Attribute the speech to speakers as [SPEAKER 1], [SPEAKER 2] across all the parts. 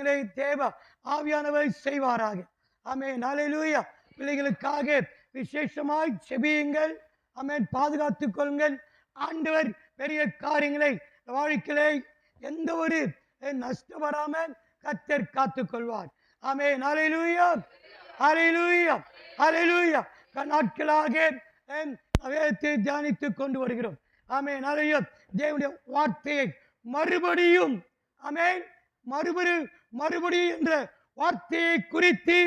[SPEAKER 1] காரியங்களை தேவ ஆவியானவர் செய்வாராக. ஆமென். ஹல்லேலூயா. பிள்ளைகளுக்காக விசேஷமாய் செபியுங்கள். ஆமென். பாதுகாத்துக் கொள்ளுங்கள். ஆண்டவர் பெரிய காரியங்களை வாழ்க்கையிலே எந்த ஒரு நஷ்டம் வராமல் கர்த்தர் காத்துக் கொள்வார். ஆமென். ஹல்லேலூயா. ஹல்லேலூயா. ஹல்லேலூயா. நாட்களாக வேதத்தை தியானித்துக் கொண்டு வருகிறோம். ஆமென். ஹல்லேலூயா. தேவனுடைய வார்த்தையை மறுபடியும் ஆமென் மறுபடியும் என்ற வார்த்தையை குறித்து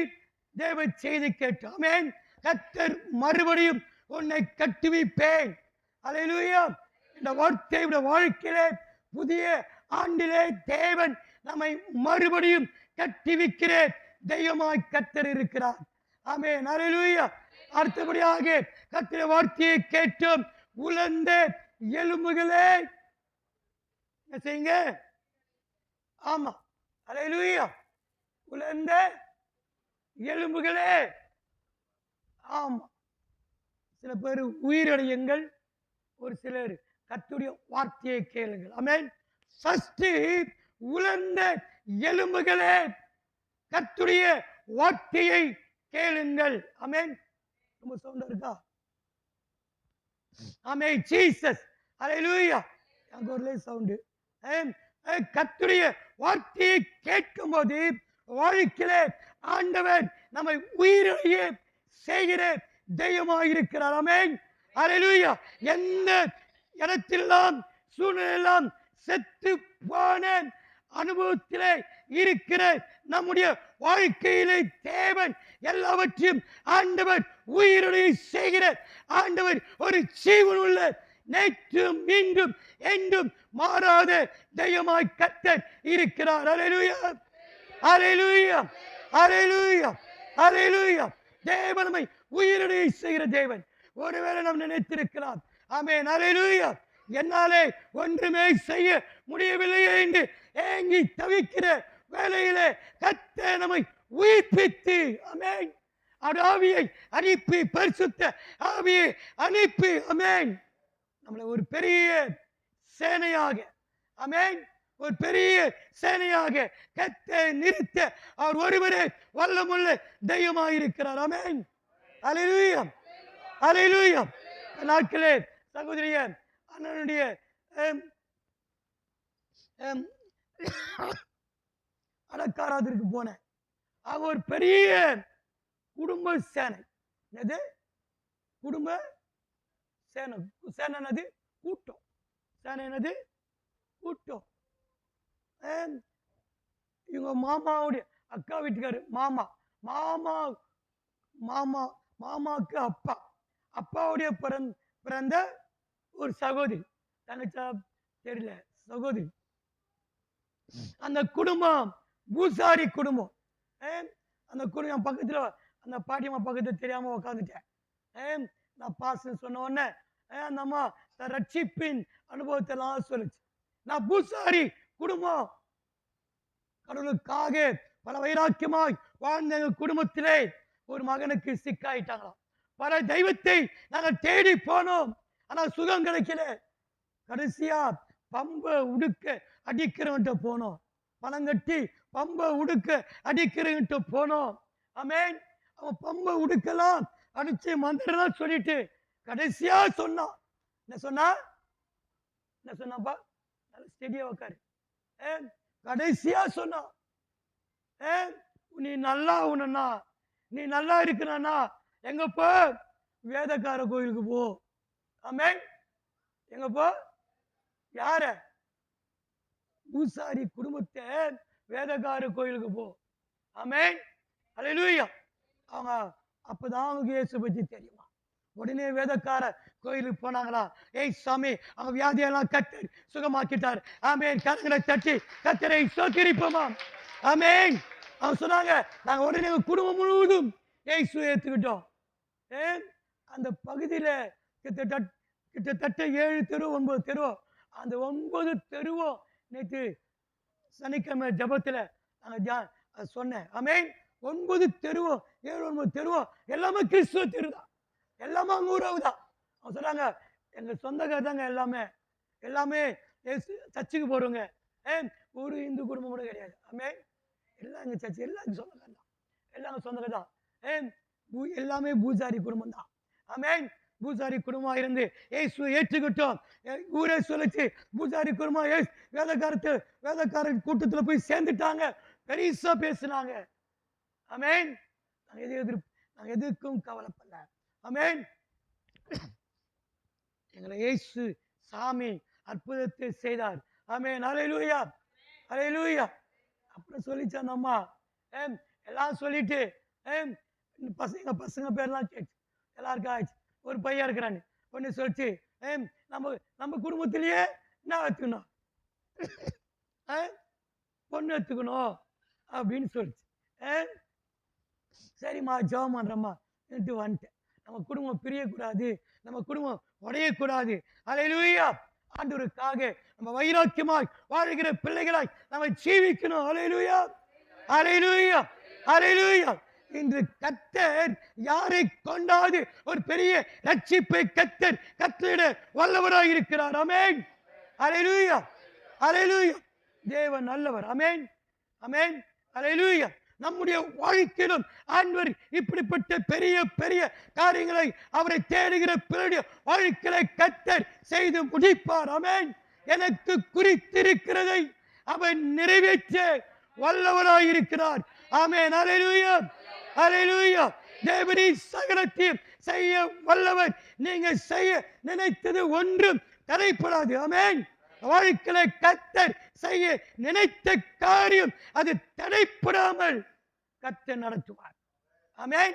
[SPEAKER 1] தேவ செய்தி கேட்டு ஆமென். கர்த்தர் மறுபடியும் உன்னை கட்டுவிப்பேன். ஹல்லேலூயா. இந்த வார்த்தையுடைய வாழ்க்கையிலே புதிய ஆண்டிலே தேவன் நம்மை மறுபடியும் கட்டுவிக்கிற தெய்வமாய் கர்த்தர் இருக்கிறார். ஆமென். ஹல்லேலூயா. அடுத்தபடியாக கர்த்தருடைய வார்த்தையை கேட்டோம். உலர்ந்த எலும்புகளே என்ன செய்யுங்க? ஆமா. ஹல்லேலூயா. உலர்ந்த எலும்புகளே. ஆமா. சில பேர் உயிரடையுங்கள், ஒரு சிலர் கர்த்தருடைய வார்த்தையை கேளுங்கள். ஆமென். ஃபர்ஸ்ட் உலர்ந்த எலும்புகளே கர்த்தருடைய வார்த்தையை கேளுங்கள். ஆமென். ரொம்ப சவுண்டா இருக்கா? ஆமென். ஜீசஸ். ஹல்லேலூயா. அங்க ஒரு சவுண்ட். கர்த்தருடைய வார்த்தையை கேட்கும்போது வாழ்க்கையிலே ஆண்டவர் நம்மை உயிரையே செய்கிற தெய்வமாக இருக்கிறார். ஆமென். ஹல்லேலூயா. எந்த இடத்திலாம் சூழ்நிலையெல்லாம் செத்து போன அனுபவத்திலே இருக்கிற நம்முடைய வாழ்க்கையிலே தேவன் எல்லாவற்றையும் ஆண்டவர் உயிரோடு செய்கிற ஆண்டவர் ஒரு ஜீவனுள்ள நேற்றும் இன்றும் என்றும் மாறாத தெய்வமாய் கர்த்தர் இருக்கிறார். ஹல்லேலூயா. ஹல்லேலூயா. ஹல்லேலூயா. ஹல்லேலூயா. தேவன் நம்மை உயிரோடு செய்கிற தேவன். ஒருவேளை நாம் நினைத்திருக்கலாம், ஆமென், ஹல்லேலூயா, என்னாலே ஒன்றுமே செய்ய முடியவில்லையே என்று ஏங்கி தவிக்கிற வேளையிலே கர்த்தர் நம்மை உயிர்ப்பித்து, ஆமென், ஆவியை அனுப்பி, பரிசுத்த ஆவியை அனுப்பி, ஆமென், நம்மளை ஒரு பெரிய சேனையாக, ஆமென், ஒரு பெரிய சேனையாக கர்த்தர் நிறுத்த அவர் ஒருவரே வல்லமுள்ள தெய்வமாக இருக்கிறார். ஆமென். ஹல்லேலூயா. ஹல்லேலூயா. நாட்களே சகோதரிய அண்ணனுடைய அடக்காராதற்கு போனேன். அவ ஒரு பெரிய குடும்ப சேனை. என்னது குடும்ப சேனை? சேனை என்னது? கூட்டம். சேனை என்னது? கூட்டம். இவங்க மாமாவுடைய அக்கா வீட்டுக்காரு, மாமா மாமா மாமா மாமாவுக்கு அப்பா, அப்பாவுடைய பிறந்த ஒரு சகோதரி, தங்கச்சா தெரியல, சகோதரி. அந்த குடும்பம் பூசாரி குடும்பம். அந்த குடும்பம் பக்கத்துல, அந்த பாட்டியம்மா பக்கத்துல தெரியாம உக்காந்துட்டேன். நான் பாச சொன்ன உடனே அந்த அம்மா ரட்சிப்பின் அனுபவத்தை எல்லாம் சொல்லுச்சு. நான் பூசாரி குடும்பம், கடவுளுக்காக பல வைராக்கியமாய் வாழ்ந்த எங்க குடும்பத்திலே ஒரு மகனுக்கு சிக்காயிட்டாங்களாம். பல தெய்வத்தை நாங்கள் தேடி போனோம், ஆனால் சுகம் கிடைக்கல. கடைசியா பம்ப உடுக்க அடிக்கிறவன்ட்ட போனோம், பணம் கட்டி பம்ப உடுக்க அடிக்கிறவன்ட்ட போனோம். ஆமென். அவன் பம்ப உடுக்கலாம் அடிச்சு மந்திரம் சொல்லிட்டு கடைசியா சொன்னான். என்ன சொன்னா? என்ன சொன்னாப்பா? ஸ்டெடியா உக்காரு. கடைசியா சொன்னான், நீ நல்லா உனா, நீ நல்லா இருக்கிறனா எங்க போ? வேதக்கார கோயிலுக்கு போ. ஆமென். எங்க போ? யார? பூசாரி குடும்பத்தை வேதக்கார கோயிலுக்கு போ. ஆமென். ஹல்லேலூயா. அவங்க அப்பதான் அவங்க இயேசு பத்தி தெரியுமா. உடனே வேதக்கார கோயிலுக்கு போனாங்களா? ஏய் சாமி, அவங்க வியாதியெல்லாம் கர்த்தர் சுகமாக்கிட்டார். ஆமென். கரங்களை தட்டி கர்த்தரை ஸ்தோத்திரிப்போமா. ஆமென். அவங்க சொன்னாங்க, நாங்க உடனே குடும்பம் முழுவதும் இயேசுவை ஏத்துக்கிட்டோம். அந்த பகுதியில கிட்டத்தட்ட 7 தெரு 9 தெரு, அந்த 9 தெருவும் நேற்று சனிக்கிழமை ஜபத்துல நாங்க சொன்னேன். ஆமென். 9 தெருவும் 7 9 தெருவும் எல்லாமே கிறிஸ்துவ தெருதான், எல்லாமே அங்க உறவுதான். அவங்க சொன்னாங்க, எங்க சொந்தக்கார தாங்க எல்லாமே, எல்லாமே சர்ச்சுக்கு போறவங்க, ஒரு இந்து குடும்பம் கூட கிடையாது. ஆமென். எல்லாம் எங்க சர்ச்சு எல்லாரும் சொந்தக்காரர் தான், எல்லாரும் சொந்தக்காரர் தான். எல்லாமே பூஜாரி குடும்பம் தான். ஆமென். பூஜாரி குடும்பம் இருந்து இயேசுவை ஏற்றுக்கிட்டோம். ஊரே சொல்லிச்சு பூஜாரி குடும்பம் வேதக்கார கூட்டத்துல போய் சேர்ந்துட்டாங்க, பெரிசா பேசினாங்க. ஆமென். நாங்க எதுக்கும் கவலைப்படல. ஆமென். எங்களை இயேசு சாமி அற்புதத்தை செய்தார். ஆமென். ஹல்லேலூயா, ஹல்லேலூயா. அப்புறம் சொல்லிச்சு அந்த அம்மா, எல்லாம் சொல்லிட்டு பசங்க பேர்லாம் கேட்டு எல்லாருக்கும் ஆயிடுச்சு. ஒரு பையன் இருக்கிறான்னு ஒன்று சொல்லிச்சு, நம்ம குடும்பத்திலேயே என்ன எடுத்துக்கணும், பொண்ணு எடுத்துக்கணும் அப்படின்னு சொல்லிச்சு. சரிம்மா ஜெபம் பண்றம்மா வந்துட்டேன். நம்ம குடும்பம் பிரியக்கூடாது, நம்ம குடும்பம் உடையக்கூடாது. ஹல்லேலூயா. ஆண்டவருக்காக நம்ம வைராக்கியமாய் வாழ்கிற பிள்ளைகளாய் நம்ம ஜீவிக்கணும். ஹல்லேலூயா, ஹல்லேலூயா, ஹல்லேலூயா. இன்று கர்த்தர் யாரை கொண்டாது ஒரு பெரிய ரட்சிப்பை கர்த்தர் கட்டளையிட வல்லவராய் இருக்கிறார். ஆமென். ஹல்லேலூயா, ஹல்லேலூயா. தேவன் நல்லவர். ஆமென், ஆமென், ஹல்லேலூயா. நம்முடைய வாழ்க்கையிலும் ஆண்டவர் இப்படிப்பட்ட பெரிய பெரிய காரியங்களை அவரை தேடுகிற பிறருடைய வாழ்க்கையை கர்த்தர் செய்து முடிப்பார். ஆமென். எனக்கு குறித்திருக்கிறதை அவர் நிறைவேற்ற வல்லவராய் இருக்கிறார். ஆமென். ஹல்லேலூயா, ஹல்லேலூயா. தேவனே சகலத்தையும் செய்ய வல்லவர். நீங்க செய்ய நினைத்தது ஒன்றும் தடைப்படாது. ஆமென். வாழ்க்கையில கர்த்தர் செய்ய நினைத்த காரியம் அது தடைப்படாமல் கர்த்தர் நடத்துவார். ஆமென்.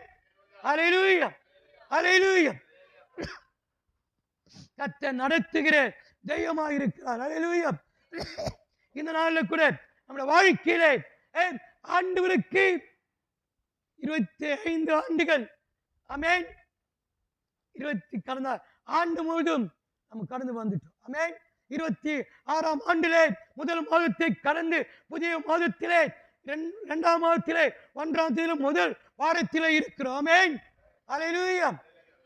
[SPEAKER 1] ஹல்லேலூயா, ஹல்லேலூயா. கர்த்தர் நடத்துகிற தெய்வமாக இருக்கிறார். ஹல்லேலூயா. இந்த நாளில் கூட நம்முடைய வாழ்க்கையிலே ஆண்டவருக்கு 25 ஆண்டுகள். ஆமென். கடந்த ஆண்டு முழுவதும் நம்ம கடந்து வந்துட்டோம். ஆமென். 26ஆம் ஆண்டிலே முதல் மாதத்தை கடந்து புதிய மாதத்திலே 2ஆம் மாதத்திலே 1ஆம் தேதி முதல் வாரத்திலே இருக்கிறோம். ஆமென். ஹல்லேலூயா,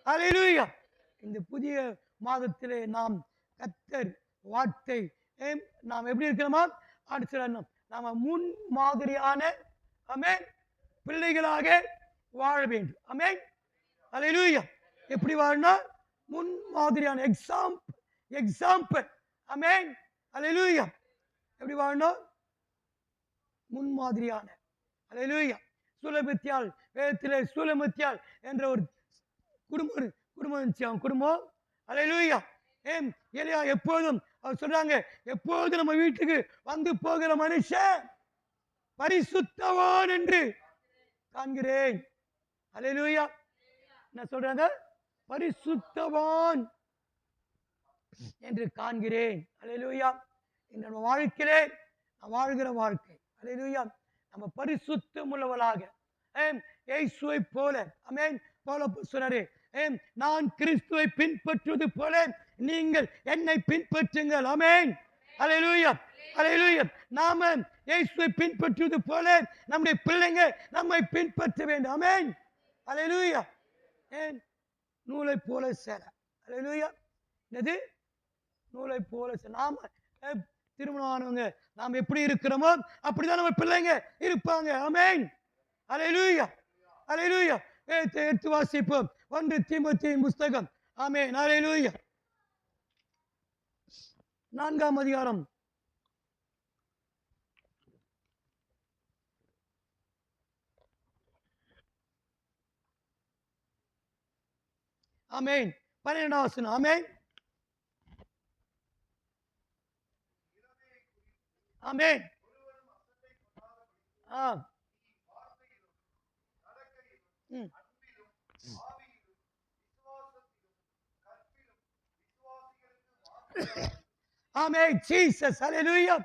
[SPEAKER 1] ஹல்லேலூயா. இந்த புதிய மாதத்திலே நாம் கர்த்தர் வார்த்தை நாம் எப்படி இருக்கிறோமா நாம முன் மாதிரியான ஆமென் பிள்ளைகளாக வாழ வேண்டும். ஆமென். ஹல்லேலூயா. எப்படி வாழணும்? முன் மாதிரியான எக்ஸாம்பிள். ஆமென். ஹல்லேலூயா. எப்படி வாழணும்? முன் மாதிரியான. ஹல்லேலூயா. சுலபத்தியால் வேதத்திலே சுலபத்தியால் என்ற ஒரு குடும்பம். ஹல்லேலூயா. எலியா எப்போதும் அவர் சொல்றாங்க, எப்போதும் நம்ம வீட்டுக்கு வந்து போகிற மனுஷன் பரிசுத்தவான் என்று காண்கிறேன். ஹல்லேலூயா. என்ன சொல்றாங்க? பரிசுத்தவான் என்று காண்கிறேன். ஹல்லேலூயா. இந்த நம்ம வாழ்க்கையிலே வாழ்கிற வாழ்க்கை ஹல்லேலூயா நம்ம பரிசுத்தம் உள்ளவளாக இயேசுவை போல. ஆமென். பவுல் சொன்னாரே, நான் கிறிஸ்துவை பின்பற்றுவது போல நீங்கள் என்னை பின்பற்றுங்கள். ஆமென். ஹல்லேலூயா, ஹல்லேலூயா. நாம இயேசுவை பின்பற்றுவது போல நம்முடைய பிள்ளைங்க நம்மை பின்பற்ற வேண்டும். ஆமென். ஹல்லேலூயா. நூலை போல சேர. ஹல்லேலூயா. என்னது? நூலை போல சேர. நாம திருமணம் ஆனவங்க நாம் எப்படி இருக்கிறோமோ அப்படிதான் நம்ம பிள்ளைங்க இருப்பாங்க. ஆமென். ஹல்லேலூயா, ஹல்லேலூயா. எடுத்து வாசிப்போம் 1 தீமோத்தேயு புத்தகம். ஆமென். ஹல்லேலூயா. 4ஆம் அதிகாரம். ஆமென். 12ஆம் வசனம். ஆமென். ஆமென். ஆமென். ஜீசஸ். ஹல்லேலூயா,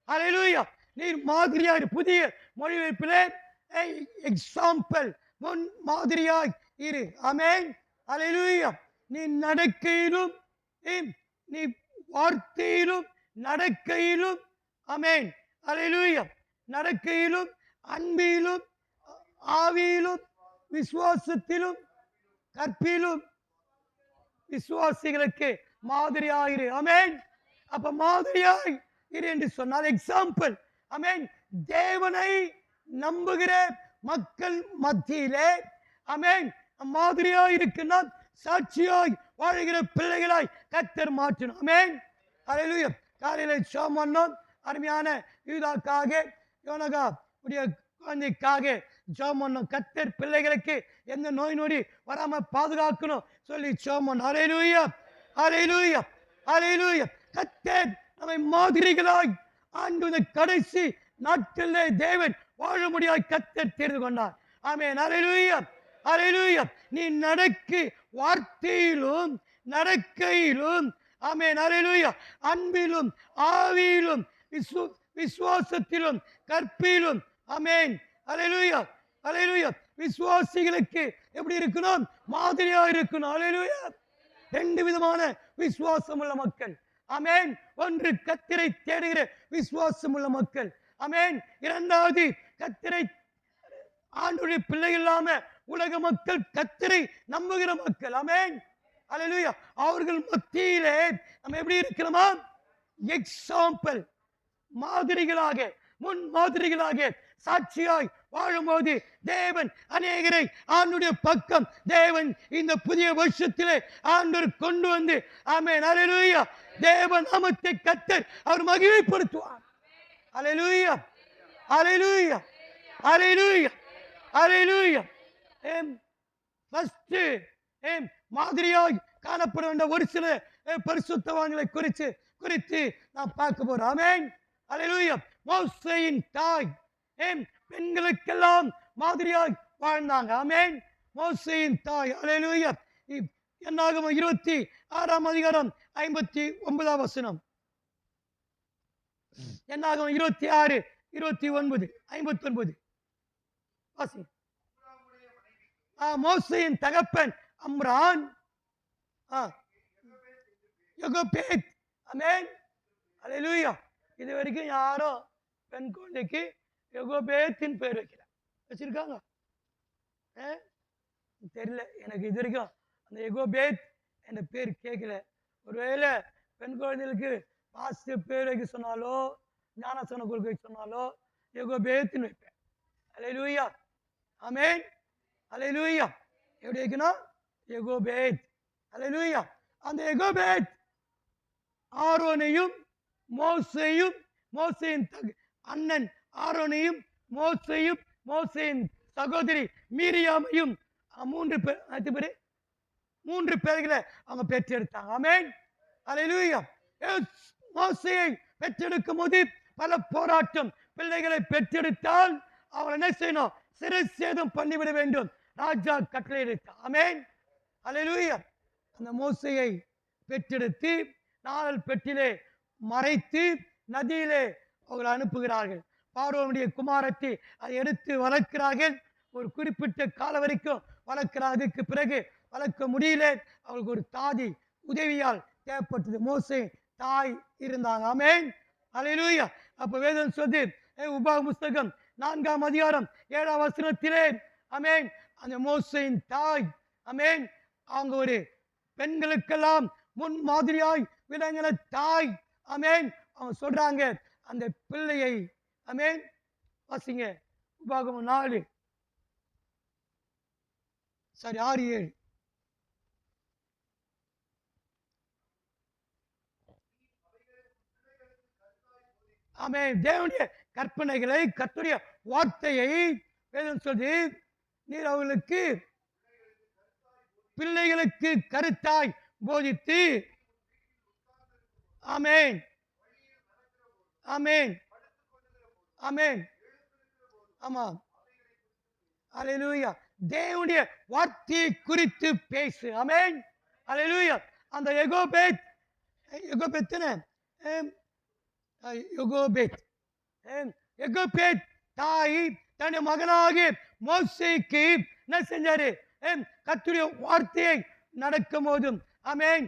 [SPEAKER 1] ஹல்லேலூயா. நீர் மாதிரியாய் புதிய மொழிபெயர்ப்பிலே எக்ஸாம்பிள் முன் மாதிரியாய் இரு. ஆமென். ஹல்லேலூயா. நீ நடக்கையிலும் நீ வார்த்தையிலும் நடக்கையிலும். ஆமென். ஹல்லேலூயா. நடக்கையிலும் அன்பிலும் ஆவியிலும் விசுவாசத்திலும் கற்பிலும் விசுவாசிகளுக்கு மாதிரியாயிரு. ஆமென். அப்ப மாதிரியாய் இரு என்று சொன்னால் எக்ஸாம்பிள். ஆமென். தேவனை நம்புகிற மக்கள் மத்தியிலே ஆமென் மாதிரியா இருக்குன்னா சாட்சியாய் வாழ்கிற பிள்ளைகளாய் கர்த்தர் மாற்றணும். ஆமென் அல்லேலூயா. காலையில ஜெபம் அருமையான யூதாக்காக யோனகா உடைய குழந்தைக்காக ஜெபம் பண்ணோம். கர்த்தர் பிள்ளைகளுக்கு எந்த நோய் நொடி வராம பாதுகாக்கணும் சொல்லி ஜெபம் பண்ணோம். அல்லேலூயா அல்லேலூயா அல்லேலூயா. கர்த்தர் நம்மை மாதிரிகளாய் ஆண்டு கடைசி நாட்களிலே தேவன் வாழ முடியாய் கர்த்தர் தெரிந்து கொண்டார். ஆமென் அல்லேலூயா அல்லேலூயா. நீ நடக்கு வார்த்தையிலும் நடக்கையிலும் ஆமென் அல்லேலூயா அன்பிலும் ஆவியிலும் விசுவாசத்திலும் கற்பிலும் ஆமென் அல்லேலூயா அல்லேலூயா. விசுவாசிகளுக்கு எப்படி இருக்கணும்? மாதிரியா இருக்கணும். அல்லேலூயா. ரெண்டு விதமான விசுவாசம் உள்ள மக்கள். ஆமென். ஒன்று கர்த்தரை தேடுகிற விசுவாசம் உள்ள மக்கள். ஆமென். இரண்டாவது கர்த்தரை ஆண்டவருடைய பிள்ளைகள் இல்லாம உலக மக்கள் கர்த்தரை நம்புகிற மக்கள். ஆமென் அல்லேலூயா. அவர்கள் மத்தியிலே நம்ம எப்படி இருக்கிறோமா? எக்ஸாம்பிள் மாதிரிகளாக முன் மாதிரிகளாக சாட்சியாய் வாழும்போது தேவன் அநேகரை ஆண்டுடைய பக்கம் தேவன் இந்த புதிய வருஷத்திலே ஆண்டவர் கொண்டு வந்து ஆமென் அல்லேலூயா தேவன் நாமத்தை கர்த்தர் அவர் மகிமைப்படுத்துவார். அல்லேலூயா அல்லேலூயா அல்லேலூயா அல்லேலூயா. ஃபர்ஸ்ட் மாதிரியாய் காணப்பட வேண்டிய ஒரு சில பரிசுத்தவான்களை குறித்து நான் பார்க்க போறோம். ஆமென் அல்லேலூயா. மோசேயின் தாய் பெண்களுக்கெல்லாம் மாதிரியாய் வாழ்ந்தாங்க. ஆமென். மோசேயின் தாய். அல்லேலூயா. என்னாகமம் 26ஆம் அதிகாரம் 59ஆம் வசனம். என்னாகமம் 26 29 59 வாசி. மோசேயின் தகப்பன் அம்ரான் யோகோபேத். ஆமென் அல்லேலூயா. இது வரைக்கும் யாரும் பெண் குழந்தைக்கு யோகோபேத்தின் பேர் வைக்கல. வச்சிருக்காங்க? தெரியல எனக்கு. இது வரைக்கும் அந்த யோகோபேத் என்ற பேர் கேட்கல. ஒருவேளை பெண் குழந்தைகளுக்கு பாஸ்டர் பேர் வைக்க சொன்னாலோ ஞானசன கொடுக்க சொன்னாலோ யோகோபேத்தின்னு வைப்பேன். அல்லேலூயா. ஆமென் அல்லேலூயா. எப்படி வைக்கணும்? யோகோபேத். அல்லேலூயா. அந்த யோகோபேத் ஆரோனையும் மோசேயும் மோசேயின் அண்ணன் ஆரோனையும் மோசேயும் மோசேயின் சகோதரி மீரியாமையும் மூன்று பேர்களை அவங்க பெற்றெடுத்தாங்க. ஆமென் அல்லேலூயா. மோசேயை பெற்றெடுக்கும் போது பல போராட்டம். பிள்ளைகளை பெற்றெடுத்தால் அவள் என்ன செய்யணும்? சிரச்சேதம் பண்ணிவிட வேண்டும். ராஜா கட்டளையிட்டார். ஆமென் அல்லேலூயா. அந்த மோசேயை பெற்றெடுத்து நாணல் பெட்டிலே மறைத்து நதியிலே அவர்கள் அனுப்புகிறார்கள். பார்வோனுடைய குமாரத்தை அதை எடுத்து வளர்க்கிறார்கள். ஒரு குறிப்பிட்ட கால வரைக்கும் வளர்க்கிறார். அதுக்கு பிறகு வளர்க்க முடியல. அவளுக்கு ஒரு தாதி உதவியால் தேவைப்பட்டது. மோசே தாய் இருந்தாங்க. ஆமென் அல்லேலூயா. அப்ப வேதம் சொல்லி உபாகம புஸ்தகம் 4ஆம் அதிகாரம் 7ஆம் வசனத்திலே ஆமென் அந்த மோசேயின் தாய் ஆமென் அவங்க ஒரு பெண்களுக்கெல்லாம் முன் மாதிரியாய் விளங்கின தாய். ஆமென் அவங்க சொல்றாங்க அந்த பிள்ளையை. ஆமென் வாசிங்க. உபாகமம் 4 6 7. ஆமென். தேவனுடைய கற்பனைகளை கர்த்தருடைய வார்த்தையை வேதம் சொல்லி நீர் அவர்களுக்கு பிள்ளைகளுக்கு கருத்தாய் போதித்து ஆமென் ஆமென் ஆமென் ஆமா அல்லேலூயா. தேவனுடைய வார்த்தையை குறித்து பேசு. ஆமென் அல்லேலூயா. அந்த யோகோபேத் தாய் தன்னுடைய மகனாகிய மோசேக்கு என்ன செஞ்சாரு? கர்த்தருடைய வார்த்தையை நடக்கும் போதும் ஆமென்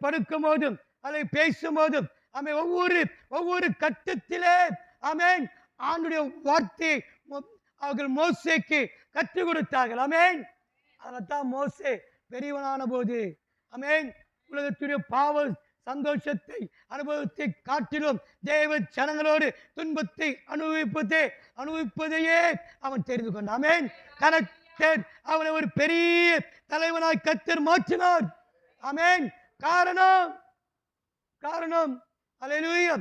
[SPEAKER 1] படுக்கும் போதும் அதை பேசும் போதும் ஆமென் ஒவ்வொரு கட்டத்திலே ஆமென் ஆண்டுடைய வார்த்தையை அவர்கள் மோசேக்கு கற்றுக் கொடுத்தார்கள். ஆமென். அதனால்தான் மோசே பெரியவனான போது ஆமென் உலகத்துடைய பாவம் சந்தோஷத்தை அனுபவத்தை காட்டிலும் தேவ ஜனங்களோடு துன்பத்தை அனுபவிப்பதையே அவன் தெரிந்து கொண்டான். ஆமென். கர்த்தர் அவனை ஒரு பெரிய தலைவனாய் கர்த்தர் மாற்றினார். ஆமென். காரணம் அல்லேலூயா,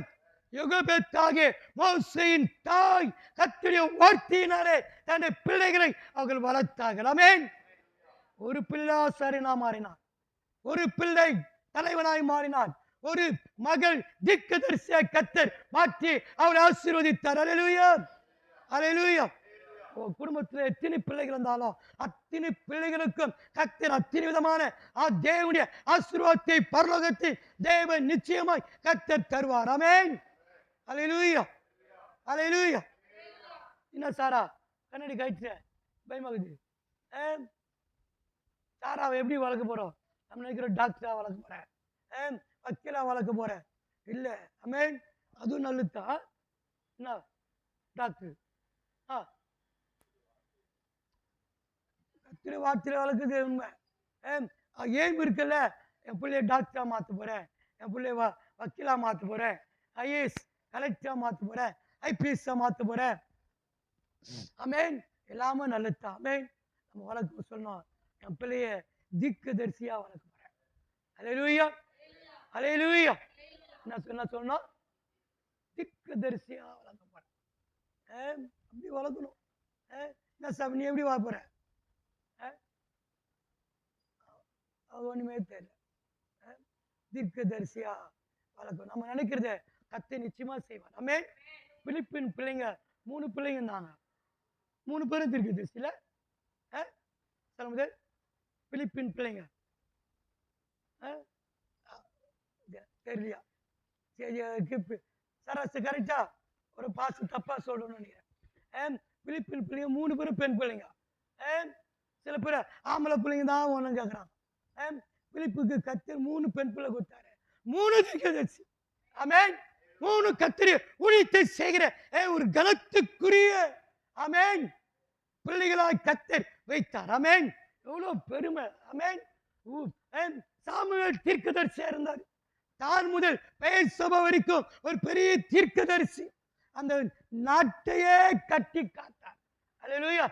[SPEAKER 1] யோகபேத்தாகிய மோசேயின் தாய் கர்த்தருடைய வார்த்தையினாலே தன்னுடைய பிள்ளைகளை அவர்கள் வளர்த்தார்கள். ஆமென். ஒரு பிள்ளை ஆசாரியனா மாறினார், ஒரு பிள்ளை தலைவனாய் மாறினார், ஒரு மகள் தீர்க்கதரிசியாய் கர்த்தர் மாற்றி அவரை ஆசீர்வதித்தார். அல்லேலூயா, அல்லேலூயா. குடும்பத்தில் எத்தனை பிள்ளைகள் இருந்தாலும் அத்தனை பிள்ளைகளுக்கும் கர்த்தர் அத்தனை விதமான தேவனுடைய ஆசீர்வாதத்தை பரலோகத்தில் தேவன் நிச்சயமாய் கர்த்தர் தருவார். ஆமென். அல்லேலூயா, அல்லேலூயா. என்ன சாரா கண்ணாடி கழிச்சு பயமாகுது? சாராவை எப்படி வளர்க்க போறோம்? நம்ம நினைக்கிறோம் டாக்டரா வளர்க்க போறேன், வக்கீலா வளர்க்க போறேன். இல்ல. ஆமென். அதுவும் நல்லதுதான். என்ன டாக்டர் கத்திரி வார்த்தையில வளர்க்குது உண்மை. ஏன் இருக்குல்ல, என் பிள்ளைய டாக்டரா மாற்ற போறேன், என் பிள்ளைய வக்கீலா மாற்ற போறேன், ஐஏஎஸ் கலெக்டரா மாற்ற போறேன், ஐபிஎஸ் மாற்ற போறேன். ஆமென். எல்லாமே நல்லதுதான். ஆமென். நம்ம வளர்க்க சொல்லணும், என் பிள்ளைய தீர்க்கதரிசியா வளர்க்க போறேன். அல்லேலூயா, அல்லேலூயா. என்ன சொல்லணும்? தீர்க்கதரிசியா வளர்க்க போறேன். அப்படி வளர்க்கணும். என்ன சாமி நீ எப்படி வளர்க்க போற? அது ஒண்ணுமே தெரியல. தீர்க்கதரிசியா வளர்க்கணும். நம்ம நினைக்கிறத கர்த்தர் நிச்சயமா செய்வார். ஆமென். பிலிப்பின் பிள்ளைங்க 3 பிள்ளைங்க இருந்தாங்க. 3 பேரும் தீர்க்கதரிசியில சொல்ல முதல் பிலிப்பின் பிள்ளைங்க தெரியலையா? சராசரி கரெக்டா ஒரு பாசு தப்பா சொல்லணும்னு நினைக்கிறேன். பிலிப்பின் பிள்ளைங்க 3 பேரும் பெண் பிள்ளைங்க. சில பேர் ஆம்பளை பிள்ளைங்க தான் ஒண்ணு கேட்கறாங்க. பிலிப்புக்கு கர்த்தர் 3 பெண் பிள்ளை கொடுத்தாரு, 3 தீர்க்கதரிசி. ஆமென். 3 கர்த்தர் ஊழியத்தை செய்கிற ஒரு கனத்துக்குரிய ஆமென் பிள்ளைகளாய் கர்த்தர் வைத்தார். ஆமென். எவ்வளவு பெருமை. ஆமென். சாமுவேல் தீர்க்கதரிசியா இருந்தார். தான் முதல் பெயர் சபை வரைக்கும் ஒரு பெரிய தீர்க்கதரிசி. அந்த நாட்டையே கட்டி காத்தார். அல்லேலூயா.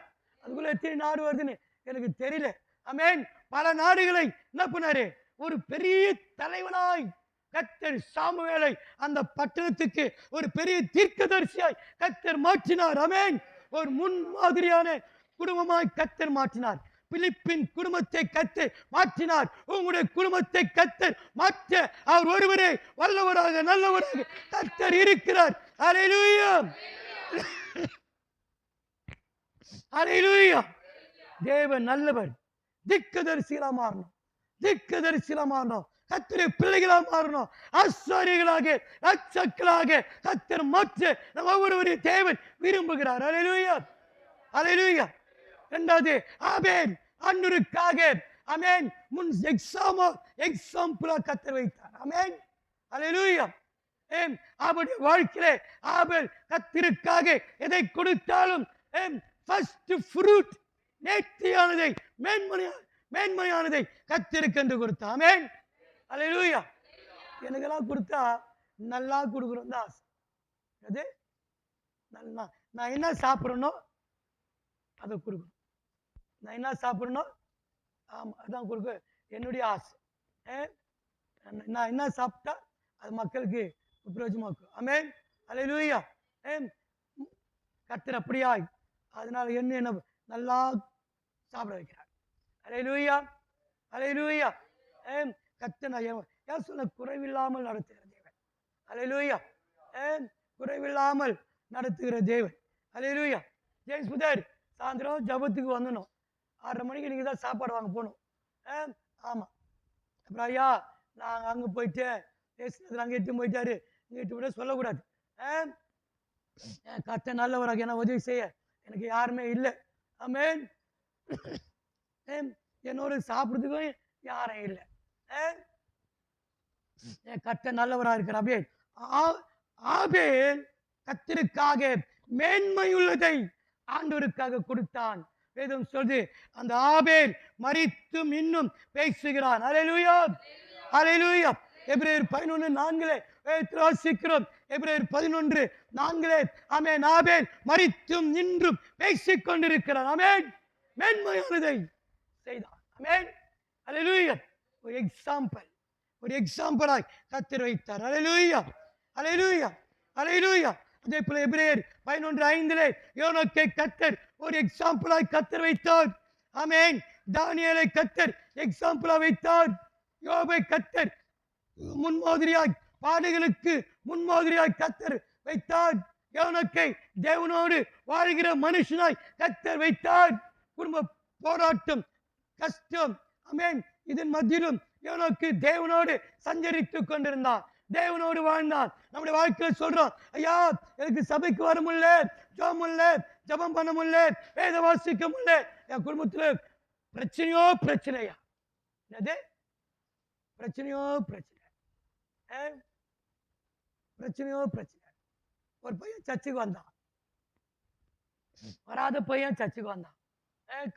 [SPEAKER 1] அதுக்குள்ள எத்தனை நாடு வருதுன்னு எனக்கு தெரியல. ஆமென். பல நாடுகளை என்ன பண்ணாரு? ஒரு பெரிய தலைவனாய் கர்த்தர் சாமுவேலை அந்த பட்டணத்துக்கு ஒரு பெரிய தீர்க்கதரிசியாய் கர்த்தர் மாற்றினார். ஆமென். ஒரு முன்மாதிரியான குடும்பமாய் கர்த்தர் மாற்றினார். பிலிப்பின் குடும்பத்தை கர்த்தர் மாற்றினார். உங்களுடைய குடும்பத்தை கர்த்தர் மாற்ற அவர் ஒருவரே வல்லவராக நல்லவராக கர்த்தர் இருக்கிறார். அல்லேலூயா, அல்லேலூயா. தேவன் நல்லவர். தீர்க்கதரிசிகளா மாறணும், தீர்க்கதரிசிகளா மாறணும், கர்த்தருடைய பிள்ளைகளா மாறணும், ஆசாரியர்களாக ராஜாக்களாக கர்த்தர் மாற்ற நம்ம ஒவ்வொருவரையும் தேவன் விரும்புகிறார். அல்லேலூயா, அல்லேலூயா. இரண்டாவது, ஆபேல் ஆண்டவருக்காக ஆமென் முன் எக்ஸாம்பிளா கர்த்தர் வைத்தார். ஆமென். அல்லேலூயா. அவருடைய வாழ்க்கையிலே ஆபேல் கர்த்தருக்காக எதை கொடுத்தாலும் ஃபர்ஸ்ட் ஃப்ரூட் நேர்த்தியானதை மேன்மையானதை கர்த்தருக்கு என்று கொடுத்தார். ஆமென். அல்லேலூயா. எனக்கெல்லாம் கொடுத்தா நல்லா கொடுக்கணும் தான் ஆசை. அது நான் என்ன சாப்பிடணும் அதை கொடுக்கணும். நான் என்ன சாப்பிடணும் அதான் கொடுக்க என்னுடைய ஆசை. நான் என்ன சாப்பிட்டா அது மக்களுக்கு பிரயோஜனமா இருக்கும். ஆமென். அல்லேலூயா. கர்த்தர் அப்படியாய் அதனால என்ன நல்லா சாப்பிட வைக்கிறார். அல்லேலூயா, அல்லேலூயா. கர்த்தர் ஏன் சொன்ன குறைவில்லாமல் நடத்துகிற தேவன். அல்லேலூயா. குறைவில்லாமல் நடத்துகிற தேவன். அல்லேலூயா. ஜேம்ஸ் புதர் சாயந்தரம் ஜபத்துக்கு வந்துடணும். 6:30 மணிக்கு நீங்க தான் சாப்பாடு வாங்க போகணும். ஆமா. அப்புறம் ஐயா நான் அங்க போயிட்டு அங்கே எட்டு போயிட்டாரு இங்க எட்டு போயிட்டு சொல்லக்கூடாது. கர்த்தர் நல்லவராக என்ன உதவி செய்ய எனக்கு யாருமே இல்லை. ஆமென். என்னோட சாப்பிடுறதுக்கும் யாரும் இல்லை. கர்த்தர் நல்லவராக இருக்கிற ஆபேல் கர்த்தருக்காக மேன்மையுள்ளதை ஆண்டவருக்காக கொடுத்தான். வேதம் சொல்லுது அந்த ஆபேல் மரித்தும் இன்னும் பேசுகிறான். அல்லேலூயா, அல்லேலூயா. எபிரேயர் 11:4 வாசிக்கிறோம். எபிரேயர் 11:4 ஆமென். ஆபேல் மரித்தும் நின்றும் பேசிக் கொண்டிருக்கிறார். ஆமென். மேன்மையானதை செய்தார். ஆமென். அல்லேலூயா. ஒரு எக்ஸாம்பிளாய் கர்த்தர் வைத்தார். அல்லேலூயா, அல்லேலூயா, அல்லேலூயா. அதே போல எபிரேயர் 11:5 யோனோக்கை கர்த்தர் ஒரு எக்ஸாம்பிளாய் கர்த்தர் வைத்தார். ஆமென். தானியேலை கர்த்தர் எக்ஸாம்பிளா வைத்தார். யோபை கர்த்தர் முன்மாதிரியாய், பாடுகளுக்கு முன்மாதிரியாய் கர்த்தர் வைத்தார். யோனோக்கை தேவனோடு வாழ்கிற மனுஷனாய் கர்த்தர் வைத்தார். குடும்ப போராட்டம், கஷ்டம், ஆமென், இதன் மத்தியிலும் யோனோக்கு தேவனோடு சஞ்சரித்துக் கொண்டிருந்தான், தேவனோடு வாழ்ந்தான். நம்முடைய வாழ்க்கையில் சொல்றோம், ஐயா எனக்கு சபைக்கு வர முடியல, ஜபம் பண்ண முடியல, வேத வாசிக்க முடியல, என் குடும்பத்துல பிரச்சனையோ பிரச்சனையா. என்னது பிரச்சனையோ பிரச்சனை, பிரச்சனையோ பிரச்சனை. ஒரு பையன் சர்ச்சுக்கு வந்தான், வராத பையன் சர்ச்சுக்கு வந்தான்,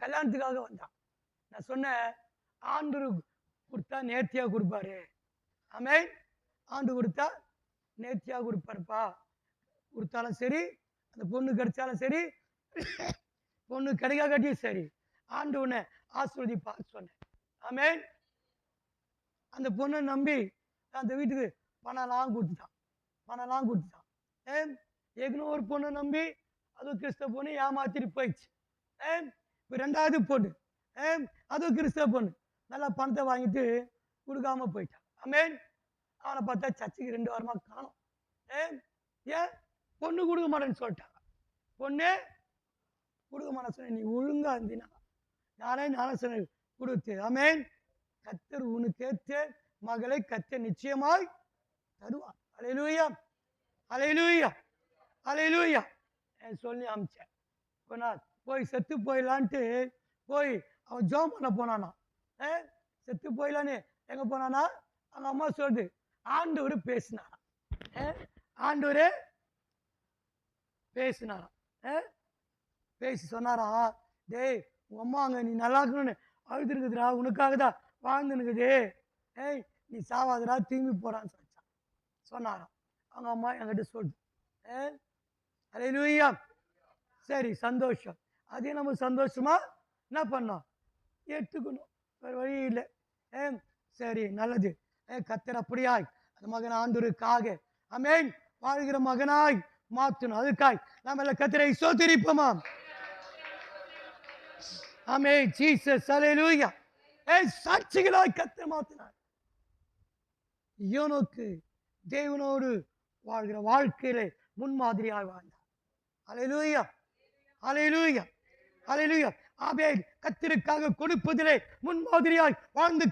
[SPEAKER 1] கல்யாணத்துக்காக வந்தான். நான் சொன்னேன், ஆண்டு கொடுத்தா நேர்த்தியா கொடுப்பாரு. ஆமென். ஆண்டு கொடுத்தா நேர்த்தியா கொடுப்பாருப்பா. கொடுத்தாலும் சரி, அந்த பொண்ணு கிடைச்சாலும் சரி, பொண்ணு கிடைக்காட்டியும் சரி, ஆண்டு உன்னை ஆசீர்வதிப்பான்னு சொன்னேன். ஆமென். அந்த பொண்ணை நம்பி அந்த வீட்டுக்கு பணம்லாம் கொடுத்துட்டான். ஏற்கனவே ஒரு பொண்ணை நம்பி அதுவும் கிறிஸ்தவ பொண்ணு ஏமாத்திட்டு போயிடுச்சு. இப்போ ரெண்டாவது பொண்ணு, அதுவும் கிறிஸ்தவ பொண்ணு, நல்லா பணத்தை வாங்கிட்டு கொடுக்காம போயிட்டான். ஆமென். அவனை பார்த்தா சர்ச்சுக்கு 2 வாரமா காணும். ஏன் பொண்ணு கொடுக்க மாட்டேன்னு சொல்லிட்டாங்க. பொண்ணு கொடுக்க மாட்டேன்னு சொன்ன, நீ ஒழுங்கா இருந்தீனா நானே சொன்ன கொடுத்து. ஆமென். கர்த்தர் உனக்கு ஏற்ற மகளை கர்த்தர் நிச்சயமாய் தருவார். அல்லேலூயா, அல்லேலூயா, அல்லேலூயா. சொல்லி அமிச்சேன். போய் செத்து போயிடலான்ட்டு போய் அவன் ஜெபம் பண்ண போனானா. செத்து போயிடலான்னு எங்க போனானா, அவங்க அம்மா சொல்லுது, ஆண்டவர் பேசினாராம். ஆண்டவரே பேசினாராம். பேசி சொன்னாராம், டேய் உங்க அம்மா அங்க நீ நல்லா இருக்கணும்னு அழுதுருக்குதுடா, உனக்காக தான் வாழ்ந்துனுக்குது, நீ சாவாதடா, திரும்பி போடான்னு சொன்னாராம். அவங்க அம்மா என்கிட்ட சொல்லுது. அல்லேலூயா. சரி, சந்தோஷம். அதே நம்ம சந்தோஷமா என்ன பண்ணோம், எடுத்துக்கணும், வேறு வழி இல்லை. சரி, நல்லது. கர்த்தர் அப்படியாய் அந்த மகன் ஆண்டவருக்காக ஆமென் வாழ்கிற மகனாய் மாற்றணும். அதுக்காய் நாம் எல்லாம் கர்த்தரை ஸ்தோத்திரிப்போமா. ஆமென். ஜீசஸ், அல்லேலூயா. சாட்சிகளாய் கர்த்தர் மாற்றினார். யோனோக்கு தேவனோடு வாழ்கிற வாழ்க்கையிலே முன்மாதிரியாய் வாழ்ந்தார். அல்லேலூயா, அல்லேலூயா, அல்லேலூயா. ஆபேல் கர்த்தருக்காக கொடுப்பதிலே முன்மாதிரியாய் வாழ்ந்து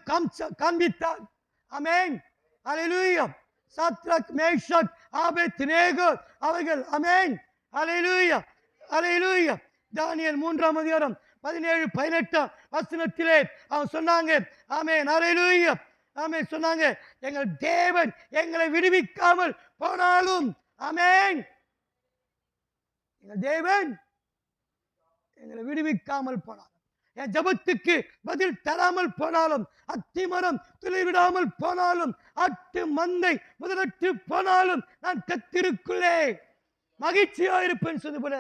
[SPEAKER 1] காண்பித்தார். ஆமென். அல்லேலூயா. சாத்ராக், மேஷாக், ஆபேத்நேகோ அவர்கள் ஆமென். அல்லேலூயா, அல்லேலூயா. தானியேல் 3ஆம் அதிகாரம் 17-18 வசனத்திலே அவன் சொன்னாங்க, ஆமென், அல்லேலூயா, ஆமென், சொன்னாங்க, எங்கள் தேவன் எங்களை விடுவிக்காமல் போனாலும், ஆமென், எங்கள் தேவன் எங்களை விடுவிக்காமல் போனாலும், என் ஜபத்துக்கு பதில் தராமல் போனாலும், அத்திமரம் துளிவிடாமல் போனாலும், அட்டு மந்தை முதலற்று போனாலும், நான் கர்த்தருக்குள்ளே மகிழ்ச்சியா இருப்பேன் சொன்ன போல